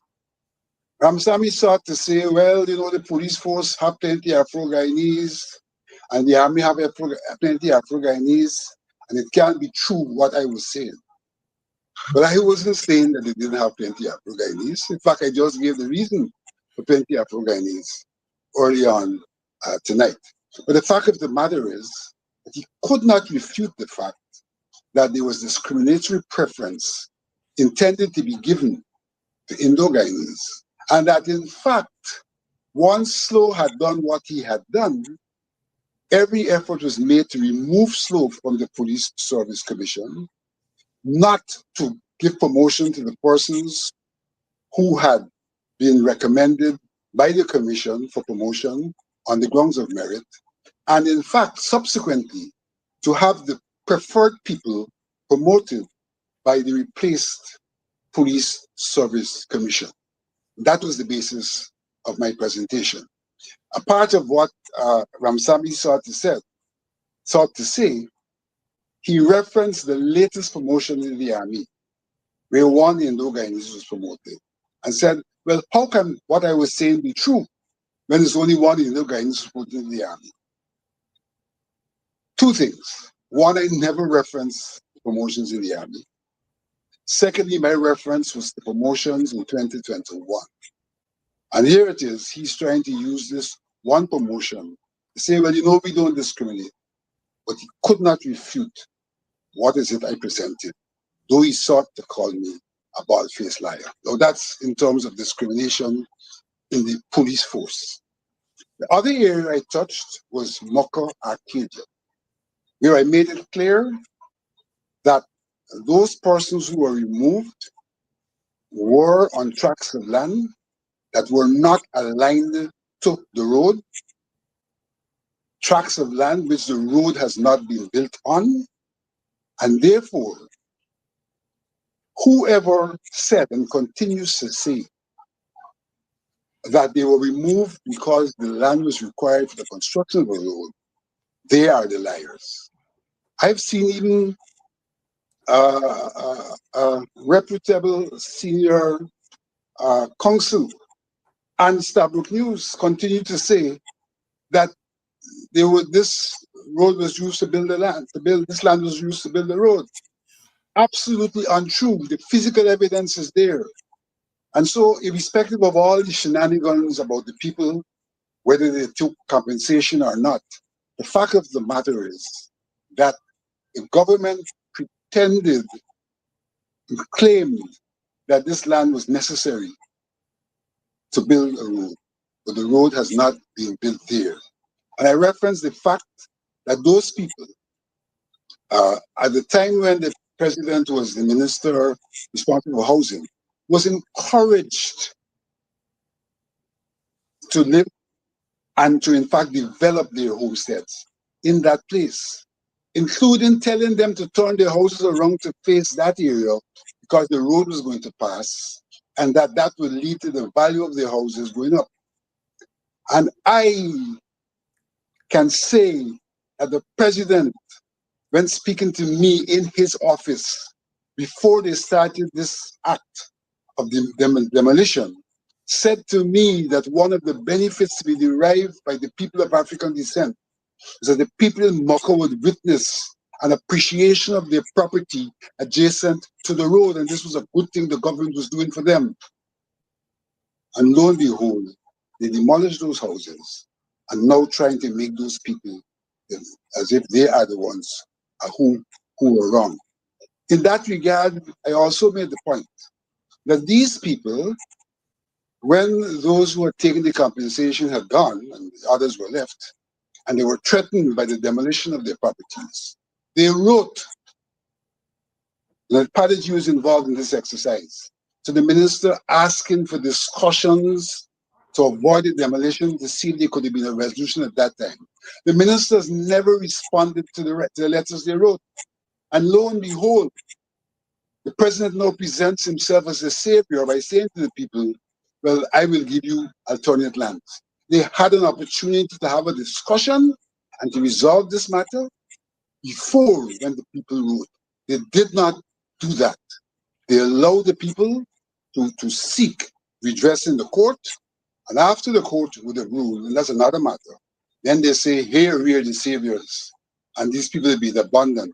Ramsamy sought to say, well, you know, the police force have plenty Afro-Guyanese, and the army have plenty Afro-Guyanese, and it can't be true what I was saying. But I wasn't saying that they didn't have plenty Afro-Guyanese. In fact, I just gave the reason for plenty Afro-Guyanese early on tonight. But the fact of the matter is that he could not refute the fact that there was discriminatory preference intended to be given to Indo-Guyanese, and that in fact, once Slow had done what he had done, every effort was made to remove Slow from the Police Service Commission, not to give promotion to the persons who had been recommended by the commission for promotion on the grounds of merit, and in fact, subsequently, to have the preferred people promoted by the replaced Police Service Commission. That was the basis of my presentation. A part of what Ramsamy sought to say, he referenced the latest promotion in the army, where one Indo-Guyanese was promoted, and said, well, how can what I was saying be true when there's only one Indo-Guyanese promoted in the army? Two things. One, I never referenced promotions in the army. Secondly, my reference was the promotions in 2021. And here it is, he's trying to use this one promotion to say, well, you know, we don't discriminate. But he could not refute what is it I presented, though he sought to call me a bald-faced liar. Now that's in terms of discrimination in the police force. The other area I touched was Mocha Arcadia, where I made it clear that those persons who were removed were on tracts of land that were not aligned to the road, tracts of land which the road has not been built on, and therefore, whoever said and continues to say that they were removed because the land was required for the construction of a road, they are the liars. I've seen even a reputable senior counsel and Stabrook News continue to say that this road was used to build the land, this land was used to build the road. Absolutely untrue. The physical evidence is there. And so, irrespective of all the shenanigans about the people, whether they took compensation or not, the fact of the matter is that the government pretended and claimed that this land was necessary to build a road, but the road has not been built there. And I reference the fact that those people, at the time when the president was the minister responsible for housing, was encouraged to live and to in fact develop their homesteads in that place, including telling them to turn their houses around to face that area because the road was going to pass and that would lead to the value of their houses going up. And I can say that the president, when speaking to me in his office before they started this act of demolition, said to me that one of the benefits to be derived by the people of African descent is that the people in Mocha would witness an appreciation of their property adjacent to the road, and this was a good thing the government was doing for them. And lo and behold, they demolished those houses and now trying to make those people as if they are the ones who were wrong. In that regard, I also made the point that these people, when those who had taken the compensation had gone and the others were left, and they were threatened by the demolition of their properties, they wrote that IDPADA-G was involved in this exercise. So the minister asking for discussions to avoid the demolition to see if there could have been a resolution at that time. The ministers never responded to the letters they wrote. And lo and behold, the president now presents himself as a savior by saying to the people, well, I will give you alternate lands. They had an opportunity to have a discussion and to resolve this matter before when the people wrote. They did not do that. They allowed the people to seek redress in the court, and after the court would have ruled, and that's another matter, then they say, here we are the saviors, and these people have been abandoned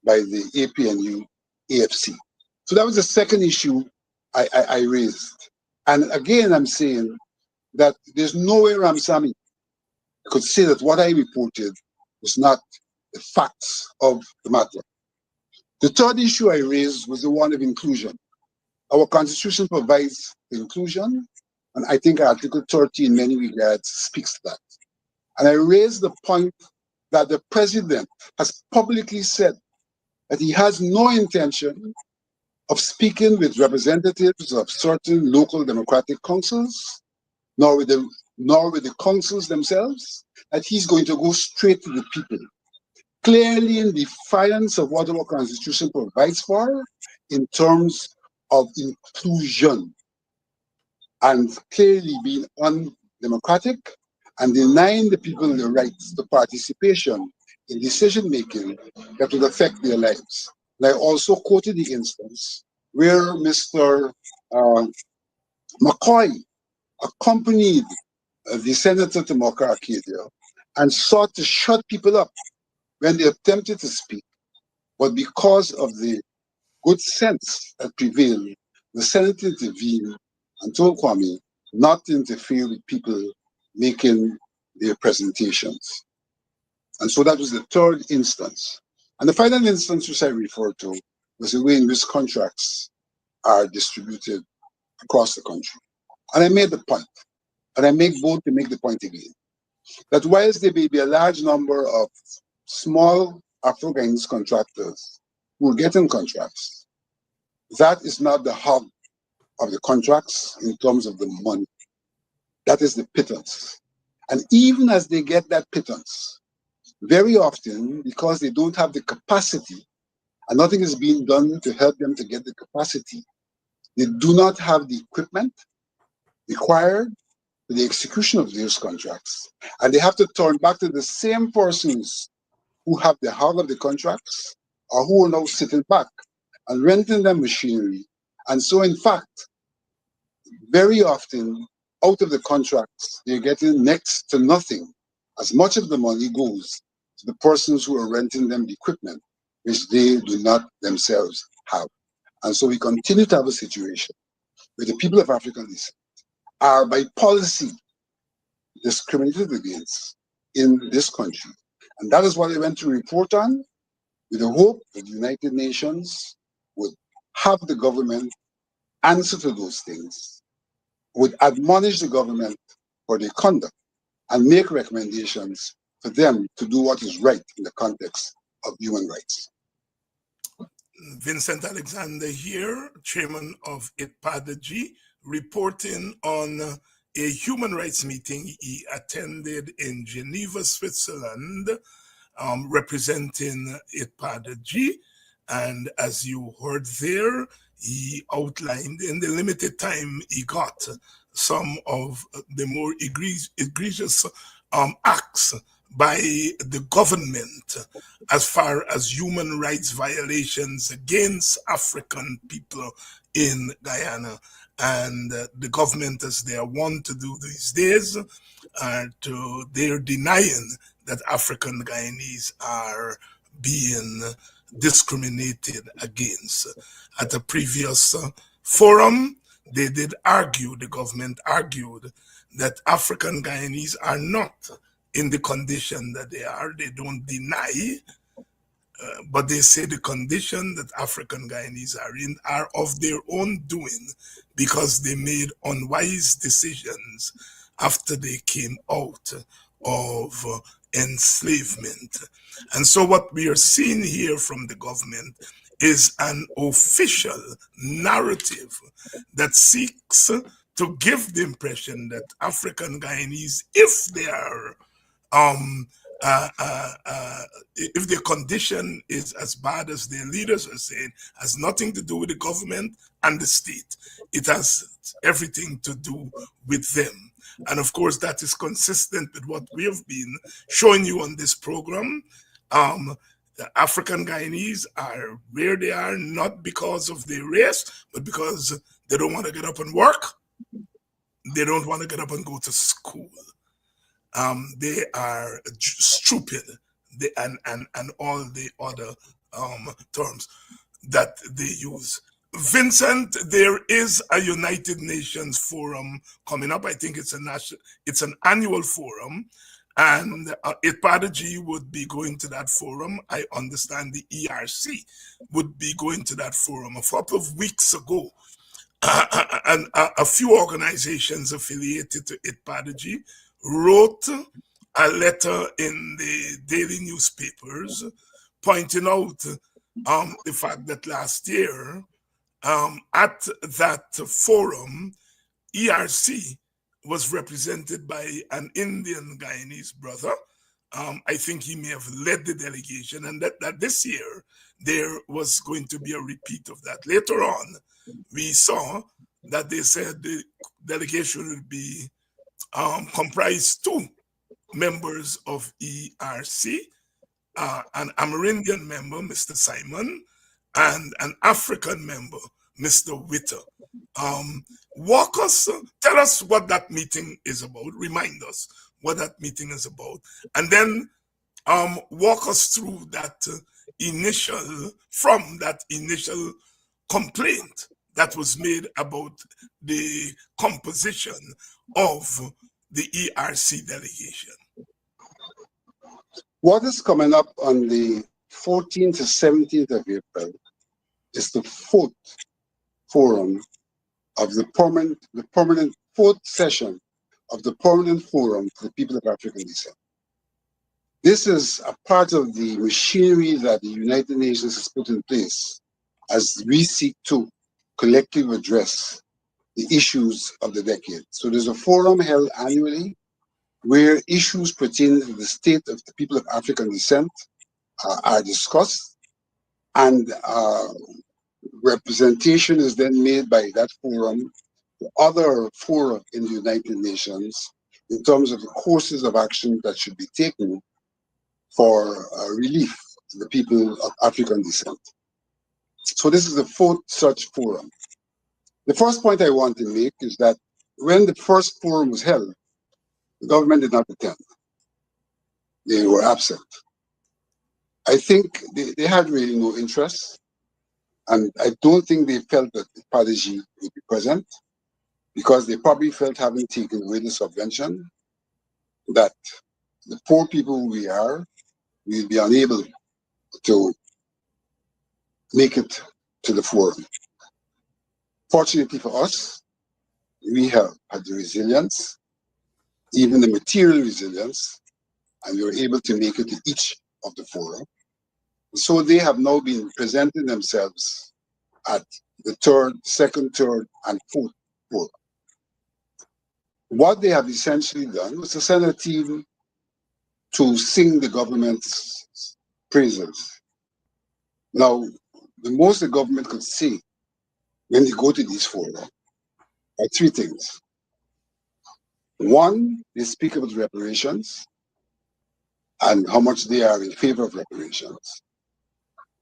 by the APNU AFC. So that was the second issue I raised. And again, I'm saying that there's no way Ramsamy could say that what I reported was not the facts of the matter. The third issue I raised was the one of inclusion. Our constitution provides inclusion, and I think Article 30 in many regards speaks to that. And I raised the point that the president has publicly said that he has no intention of speaking with representatives of certain local democratic councils, nor with the councils themselves, that he's going to go straight to the people, clearly in defiance of what our constitution provides for in terms of inclusion, and clearly being undemocratic and denying the people the rights to participation in decision making that would affect their lives. And I also quoted the instance where Mr. McCoy accompanied the senator to Mocha Arcadia and sought to shut people up when they attempted to speak. But because of the good sense that prevailed, the Senate intervened and told Kwame not to interfere with people making their presentations. And so that was the third instance. And the final instance which I referred to was the way in which contracts are distributed across the country. And I made the point, and I make bold to make the point again, that whilst there may be a large number of small Afro-Guyanese contractors who are getting contracts, that is not the hub of the contracts in terms of the money. That is the pittance. And even as they get that pittance, very often, because they don't have the capacity, and nothing is being done to help them to get the capacity, they do not have the equipment required for the execution of those contracts. And they have to turn back to the same persons who have the heart of the contracts or who are now sitting back and renting them machinery. And so, in fact, very often, out of the contracts, they're getting next to nothing. As much of the money goes to the persons who are renting them the equipment, which they do not themselves have. And so we continue to have a situation where the people of African descent are by policy discriminated against in this country. And that is what I went to report on, with the hope that the United Nations would have the government answer to those things, would admonish the government for their conduct, and make recommendations for them to do what is right in the context of human rights. Vincent Alexander here, chairman of IDPADA-G, reporting on a human rights meeting he attended in Geneva, Switzerland, representing IDPADA-G. And as you heard there, he outlined in the limited time he got some of the more egregious acts by the government as far as human rights violations against African people in Guyana. And the government, as they are wont to do these days, they're denying that African Guyanese are being discriminated against. At a previous forum, they did argue, the government argued, that African Guyanese are not in the condition that they are. They don't deny, but they say the condition that African Guyanese are in are of their own doing because they made unwise decisions after they came out of enslavement. And so what we are seeing here from the government is an official narrative that seeks to give the impression that African Guyanese, if they are if their condition is as bad as their leaders are saying, has nothing to do with the government and the state. It has everything to do with them. And of course, that is consistent with what we have been showing you on this program. The African Guyanese are where they are, not because of their race, but because they don't want to get up and work. They don't want to get up and go to school. They are stupid, and all the other terms that they use. Vincent, there is a United Nations forum coming up. I think it's an annual forum, and IDPADA-G would be going to that forum. I understand the ERC would be going to that forum. A couple of weeks ago, and a few organizations affiliated to IDPADA-G wrote a letter in the daily newspapers pointing out the fact that last year at that forum, ERC was represented by an Indian Guyanese brother. I think he may have led the delegation, and that this year there was going to be a repeat of that. Later on, we saw that they said the delegation would be comprise 2 members of ERC, an Amerindian member, Mr. Simon, and an African member, Mr. Witter. Tell us what that meeting is about. Remind us what that meeting is about, and then walk us through that initial complaint that was made about the composition of the ERC delegation. What is coming up on the 14th to 17th of April is the fourth forum of the permanent fourth session of the Permanent Forum for the People of African Descent. This is a part of the machinery that the United Nations has put in place as we seek to collectively address the issues of the decade. So there's a forum held annually where issues pertaining to the state of the people of African descent are discussed, and representation is then made by that forum to other fora in the United Nations in terms of the courses of action that should be taken for relief to the people of African descent. So this is the fourth such forum. The first point I want to make is that when the first forum was held, the government did not attend. They were absent. I think they had really no interest, and I don't think they felt that IDPADA-G would be present, because they probably felt, having taken away the subvention, that the poor people who we are will be unable to make it to the forum. Fortunately for us, we have had the resilience, even the material resilience, and we were able to make it to each of the fora. So they have now been presenting themselves at the second, third, and fourth fora. What they have essentially done was to send a team to sing the government's praises. Now, the most the government could say when they go to these fora are three things. One, they speak about reparations and how much they are in favor of reparations.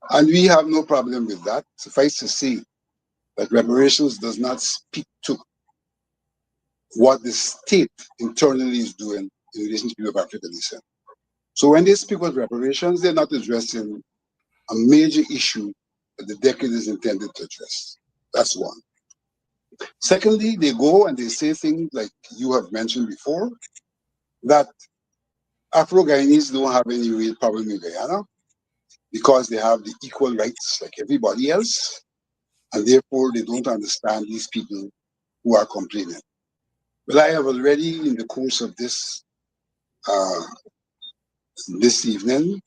And we have no problem with that. Suffice to say that reparations does not speak to what the state internally is doing in relation to people of African descent. So when they speak about reparations, they're not addressing a major issue that the decade is intended to address. That's one. Secondly, they go and they say things like you have mentioned before, that Afro-Guyanese don't have any real problem in Guyana because they have the equal rights like everybody else, and therefore they don't understand these people who are complaining. Well, I have already, in the course of this evening,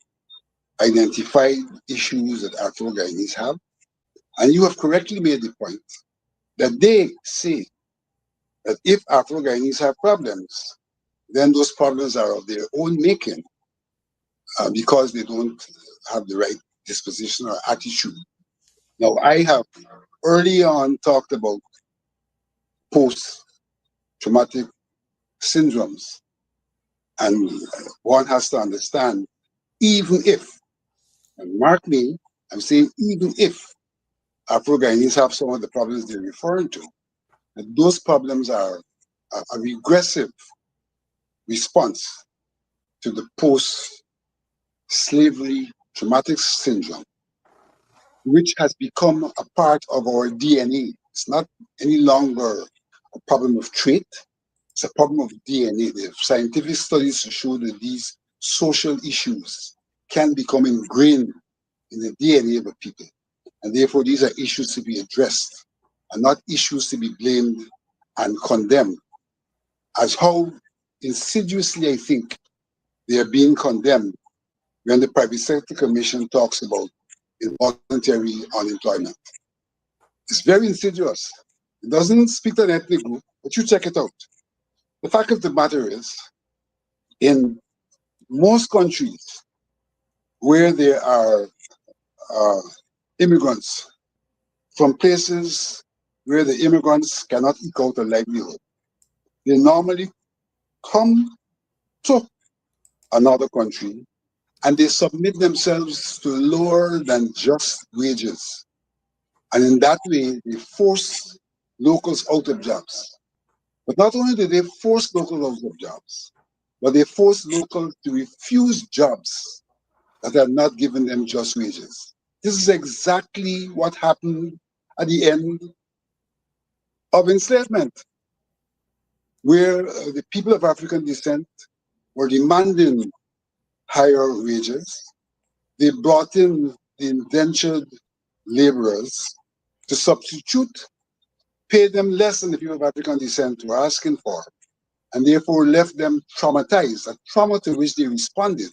identified issues that Afro-Guyanese have, and you have correctly made the point that they say that if Afro-Guyanese have problems, then those problems are of their own making because they don't have the right disposition or attitude. Now, I have early on talked about post-traumatic syndromes, and one has to understand, even if, and mark me, I'm saying even if Afro-Guyanese have some of the problems they're referring to, and those problems are a regressive response to the post-slavery traumatic syndrome, which has become a part of our DNA. It's not any longer a problem of trait, it's a problem of DNA. There are scientific studies to show that these social issues can become ingrained in the DNA of a people. And therefore, these are issues to be addressed and not issues to be blamed and condemned, as how insidiously I think they are being condemned when the Private Sector Commission talks about involuntary unemployment. It's very insidious. It doesn't speak to an ethnic group, but you check it out. The fact of the matter is, in most countries where there are immigrants from places where the immigrants cannot eke out a livelihood, they normally come to another country and they submit themselves to lower than just wages. And in that way, they force locals out of jobs. But not only do they force locals out of jobs, but they force locals to refuse jobs that are not giving them just wages. This is exactly what happened at the end of enslavement, where the people of African descent were demanding higher wages. They brought in the indentured laborers to substitute, pay them less than the people of African descent were asking for, and therefore left them traumatized, a trauma to which they responded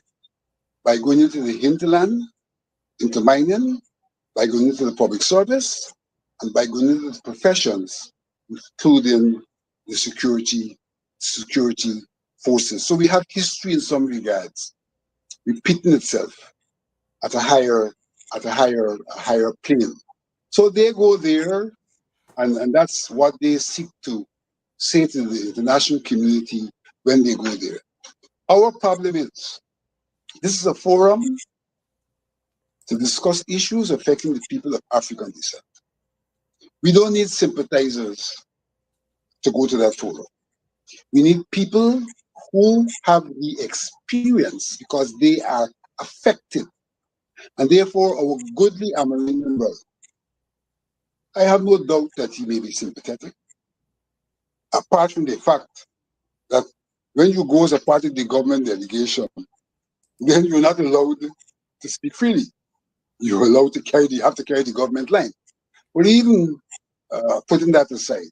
by going into the hinterland, into mining, by going into the public service, and by going into the professions, including the security forces. So we have history in some regards repeating itself at a higher plane. So they go there, and that's what they seek to say to the international community when they go there. Our problem is, this is a forum to discuss issues affecting the people of African descent. We don't need sympathizers to go to that forum. We need people who have the experience because they are affected. And therefore, our goodly Amerindian brother, I have no doubt that he may be sympathetic, apart from the fact that when you go as a part of the government delegation, then you're not allowed to speak freely. You're allowed to have to carry the government line. But even putting that aside,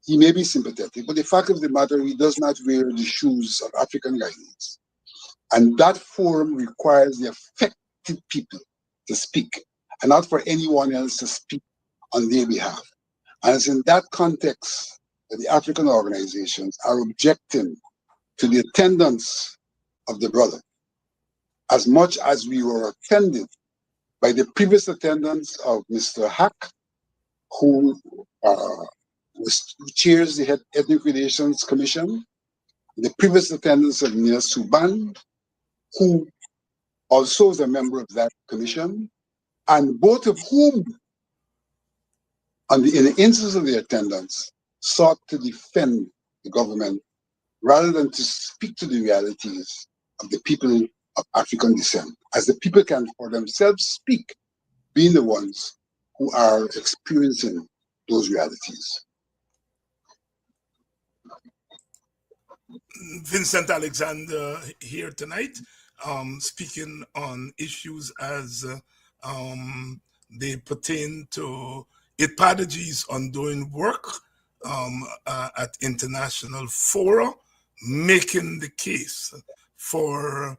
he may be sympathetic, but the fact of the matter, he does not wear the shoes of African Guyanese. And that forum requires the affected people to speak, and not for anyone else to speak on their behalf. And it's in that context that the African organizations are objecting to the attendance of the brother, as much as we were offended by the previous attendance of Mr. Hack, who chairs the Ethnic Relations Commission, the previous attendance of Nia Suban, who also is a member of that commission, and both of whom, in the instance of the attendance, sought to defend the government rather than to speak to the realities of the people of African descent, as the people can for themselves speak, being the ones who are experiencing those realities. Vincent Alexander here tonight, speaking on issues as they pertain to IDPADA-G's ongoing work at international fora, making the case for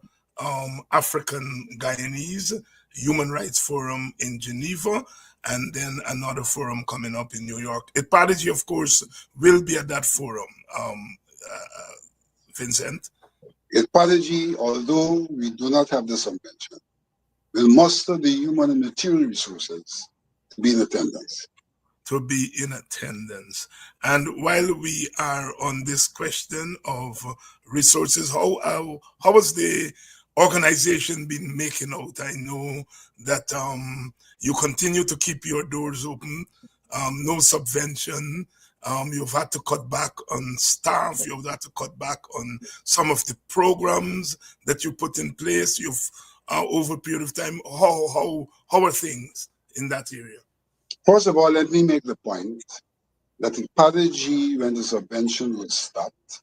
African Guyanese, Human Rights Forum in Geneva, and then another forum coming up in New York. IDPADA-G, of course, will be at that forum. Vincent? IDPADA-G, although we do not have the subvention, will muster the human and material resources to be in attendance. To be in attendance. And while we are on this question of resources, how has the organization been making out? I know that you continue to keep your doors open, no subvention. You've had to cut back on staff. You've had to cut back on some of the programs that you put in place. You've over a period of time. How are things in that area? First of all, let me make the point that IDPADA-G, when the subvention was stopped,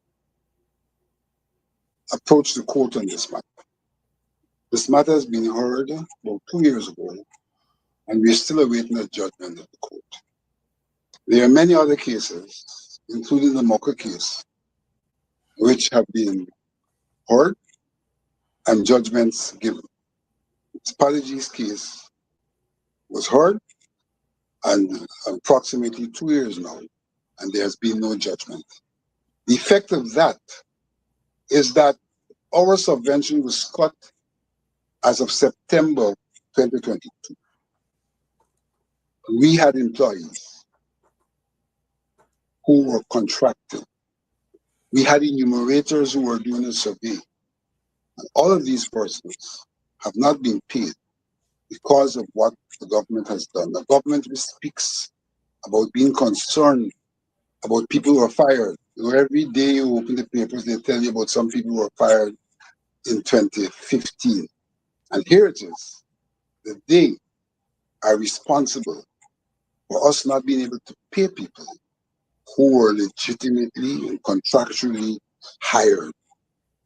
approached the court on this matter. This matter has been heard about 2 years ago, and we're still awaiting a judgment of the court. There are many other cases, including the Mocha case, which have been heard and judgments given. IDPADA-G's case was heard and approximately 2 years now, and there has been no judgment. The effect of that is that our subvention was cut as of September 2022. We had employees who were contracted. We had enumerators who were doing a survey. And all of these persons have not been paid because of what the government has done. The government speaks about being concerned about people who are fired. Every day you open the papers, they tell you about some people who were fired in 2015. And here it is, that they are responsible for us not being able to pay people who were legitimately and contractually hired.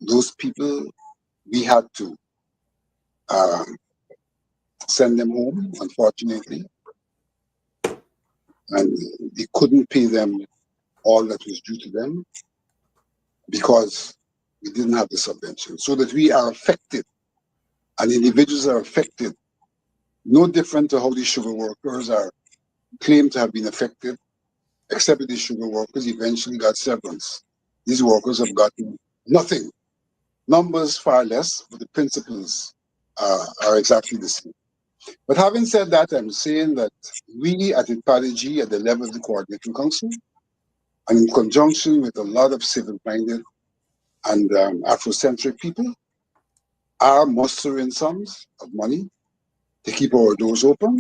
Those people, we had to send them home, unfortunately, and they couldn't pay them all that was due to them because we didn't have the subvention. So that we are affected, and individuals are affected, no different to how the sugar workers are claimed to have been affected, except that the sugar workers eventually got severance. These workers have gotten nothing. Numbers far less, but the principles are exactly the same. But having said that, I'm saying that we at IDPADA-G, at the level of the Coordinating Council, and in conjunction with a lot of civil-minded and Afrocentric people, are mustering sums of money to keep our doors open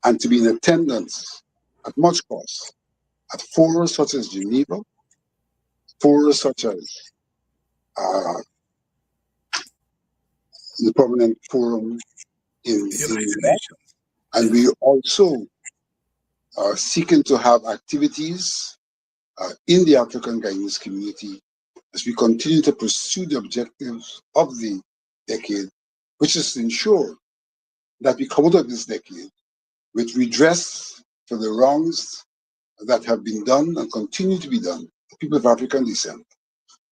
and to be in attendance at much cost at forums such as Geneva, forums such as the Permanent Forum in United Nations. and we also are seeking to have activities in the African Guyanese community as we continue to pursue the objectives of the decade, which is to ensure that we come out of this decade with redress for the wrongs that have been done and continue to be done to people of African descent,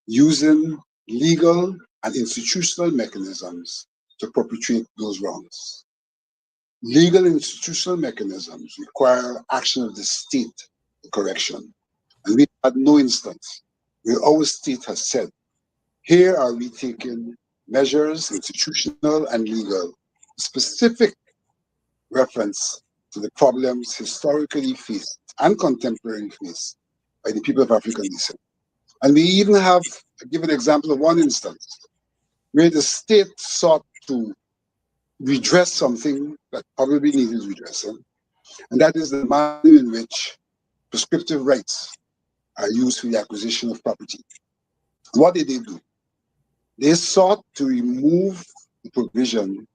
using legal and institutional mechanisms to perpetrate those wrongs. Legal and institutional mechanisms require action of the state for correction. And we had no instance where our state has said, here are we taking measures, institutional and legal, specific reference to the problems historically faced and contemporarily faced by the people of African descent. And we even have, I'll give an example of one instance where the state sought to redress something that probably needed redressing, and that is the manner in which prescriptive rights are used for the acquisition of property. What did they do? They sought to remove the provision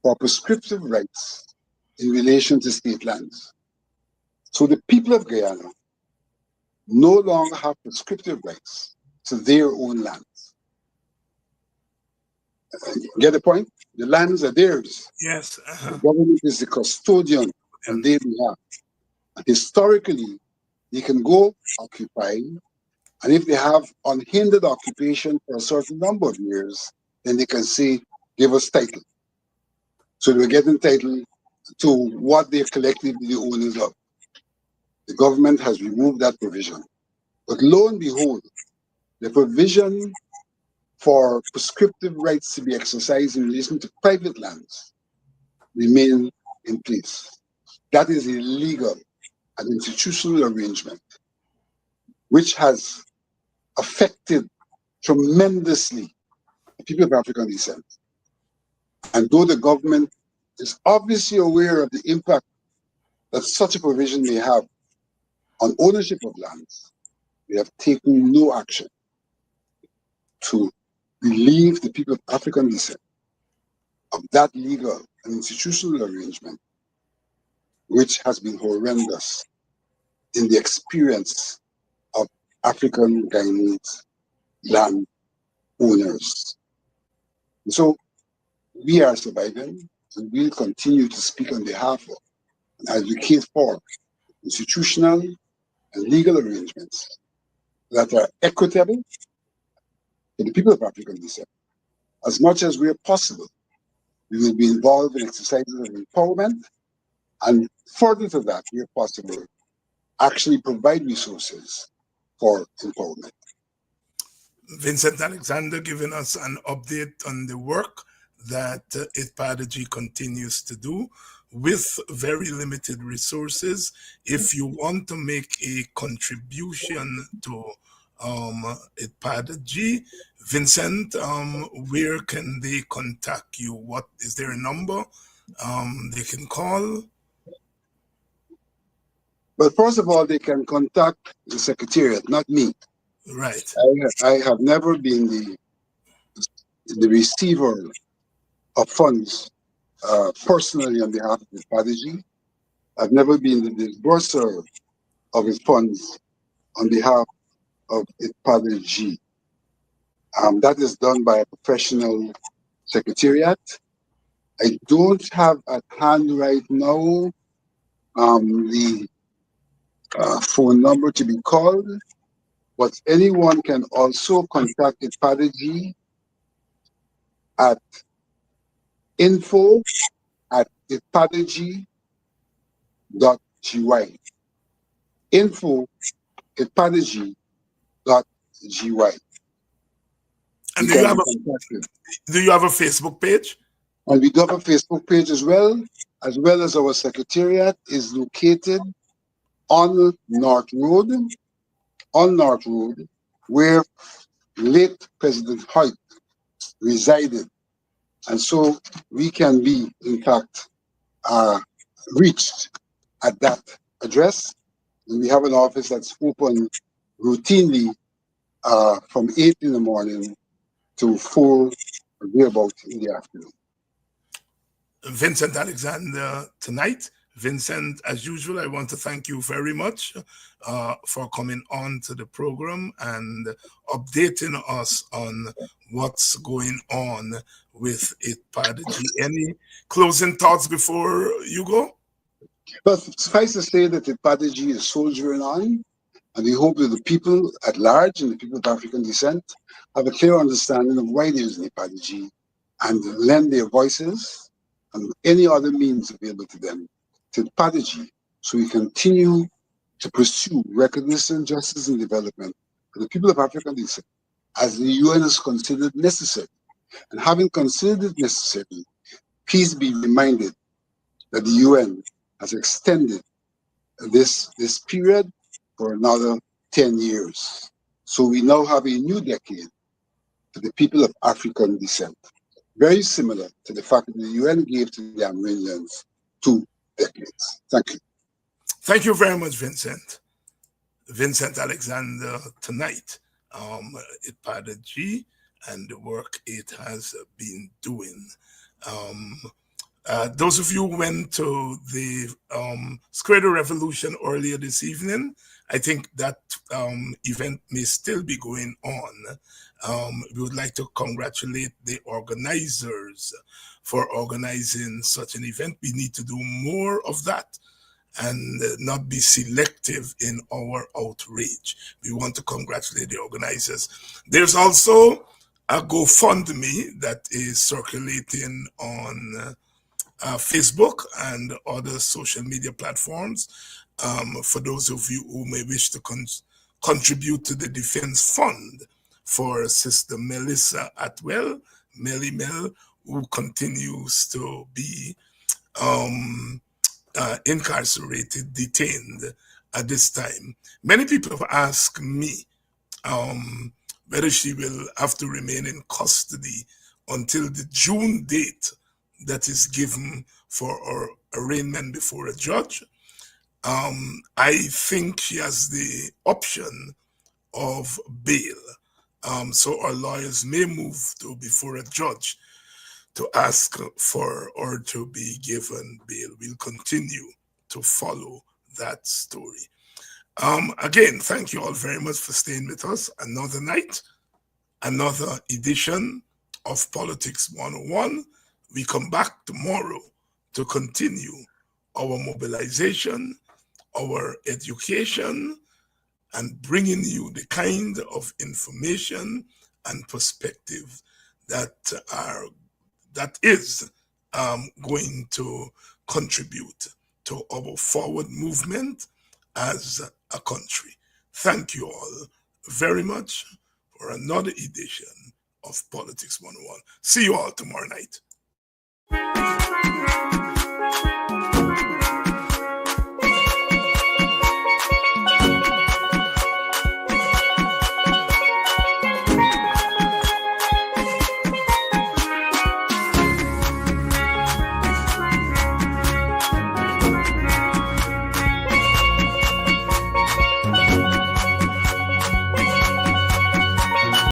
for prescriptive rights in relation to state lands. So the people of Guyana no longer have prescriptive rights to their own lands. Get the point? The lands are theirs. Yes. The government is the custodian on their behalf. And historically, they can go occupy, and if they have unhindered occupation for a certain number of years, then they can say, give us title. So they get entitled to what they're collectively the owners of. The government has removed that provision. But lo and behold, the provision for prescriptive rights to be exercised in relation to private lands remain in place. That is a legal and institutional arrangement which has affected tremendously the people of African descent. And though the government is obviously aware of the impact that such a provision may have on ownership of lands, they have taken no action to relieve the people of African descent of that legal and institutional arrangement, which has been horrendous in the experience of African Guyanese land owners. And so we are surviving, and we'll continue to speak on behalf of and advocate for institutional and legal arrangements that are equitable to the people of African descent. As much as we are possible, we will be involved in exercises of empowerment, and further to that, where possible, actually provide resources for empowerment. Vincent Alexander giving us an update on the work that IDPADA-G continues to do with very limited resources. If you want to make a contribution to IDPADA-G. Vincent, where can they contact you? What is there a number they can call? But first of all, they can contact the secretariat, not me. Right. I have never been the receiver of funds personally on behalf of IDPADA-G. I've never been the disburser of his funds on behalf of IDPADA-G. That is done by a professional secretariat. I don't have at hand right now the phone number to be called, but anyone can also contact IDPADA-G at info@idpadag.gy. info@idpadag.gy. And You can be contacted. do you have a Facebook page? And we do have a Facebook page as well as our secretariat is located on North Road, where late President Hoyt resided. And so we can be, in fact, reached at that address. And we have an office that's open routinely from 8 in the morning to 4 or thereabout in the afternoon. Vincent Alexander tonight. Vincent, as usual, I want to thank you very much for coming on to the program and updating us on what's going on with IDPADA-G. Any closing thoughts before you go? But suffice to say that IDPADA-G is soldiering on, and we hope that the people at large and the people of African descent have a clear understanding of why there is an IDPADA-G and lend their voices and any other means available to them to IDPADA-G, so we continue to pursue recognition, justice, and development for the people of African descent as the UN has considered necessary. And having considered it necessary, please be reminded that the UN has extended this period for another 10 years. So we now have a new decade for the people of African descent, very similar to the fact that the UN gave to the Amerindians 2 decades. Thank you. Thank you very much, Vincent. Vincent Alexander tonight, IDPADA-G and the work it has been doing. Those of you who went to the Square Revolution earlier this evening, I think that event may still be going on. We would like to congratulate the organizers for organizing such an event. We need to do more of that and not be selective in our outreach. We want to congratulate the organizers. There's also a GoFundMe that is circulating on Facebook and other social media platforms for those of you who may wish to contribute to the Defense Fund for Sister Melissa Atwell, Melly Mel, who continues to be incarcerated, detained at this time. Many people have asked me whether she will have to remain in custody until the June date that is given for her arraignment before a judge. I think she has the option of bail. So our lawyers may move to before a judge to ask for her to be given bail. We'll continue to follow that story. Again, thank you all very much for staying with us. Another night, another edition of Politics 101. We come back tomorrow to continue our mobilization, our education, and bringing you the kind of information and perspective that is going to contribute to our forward movement as a country. Thank you all very much for another edition of Politics 101. See you all tomorrow night.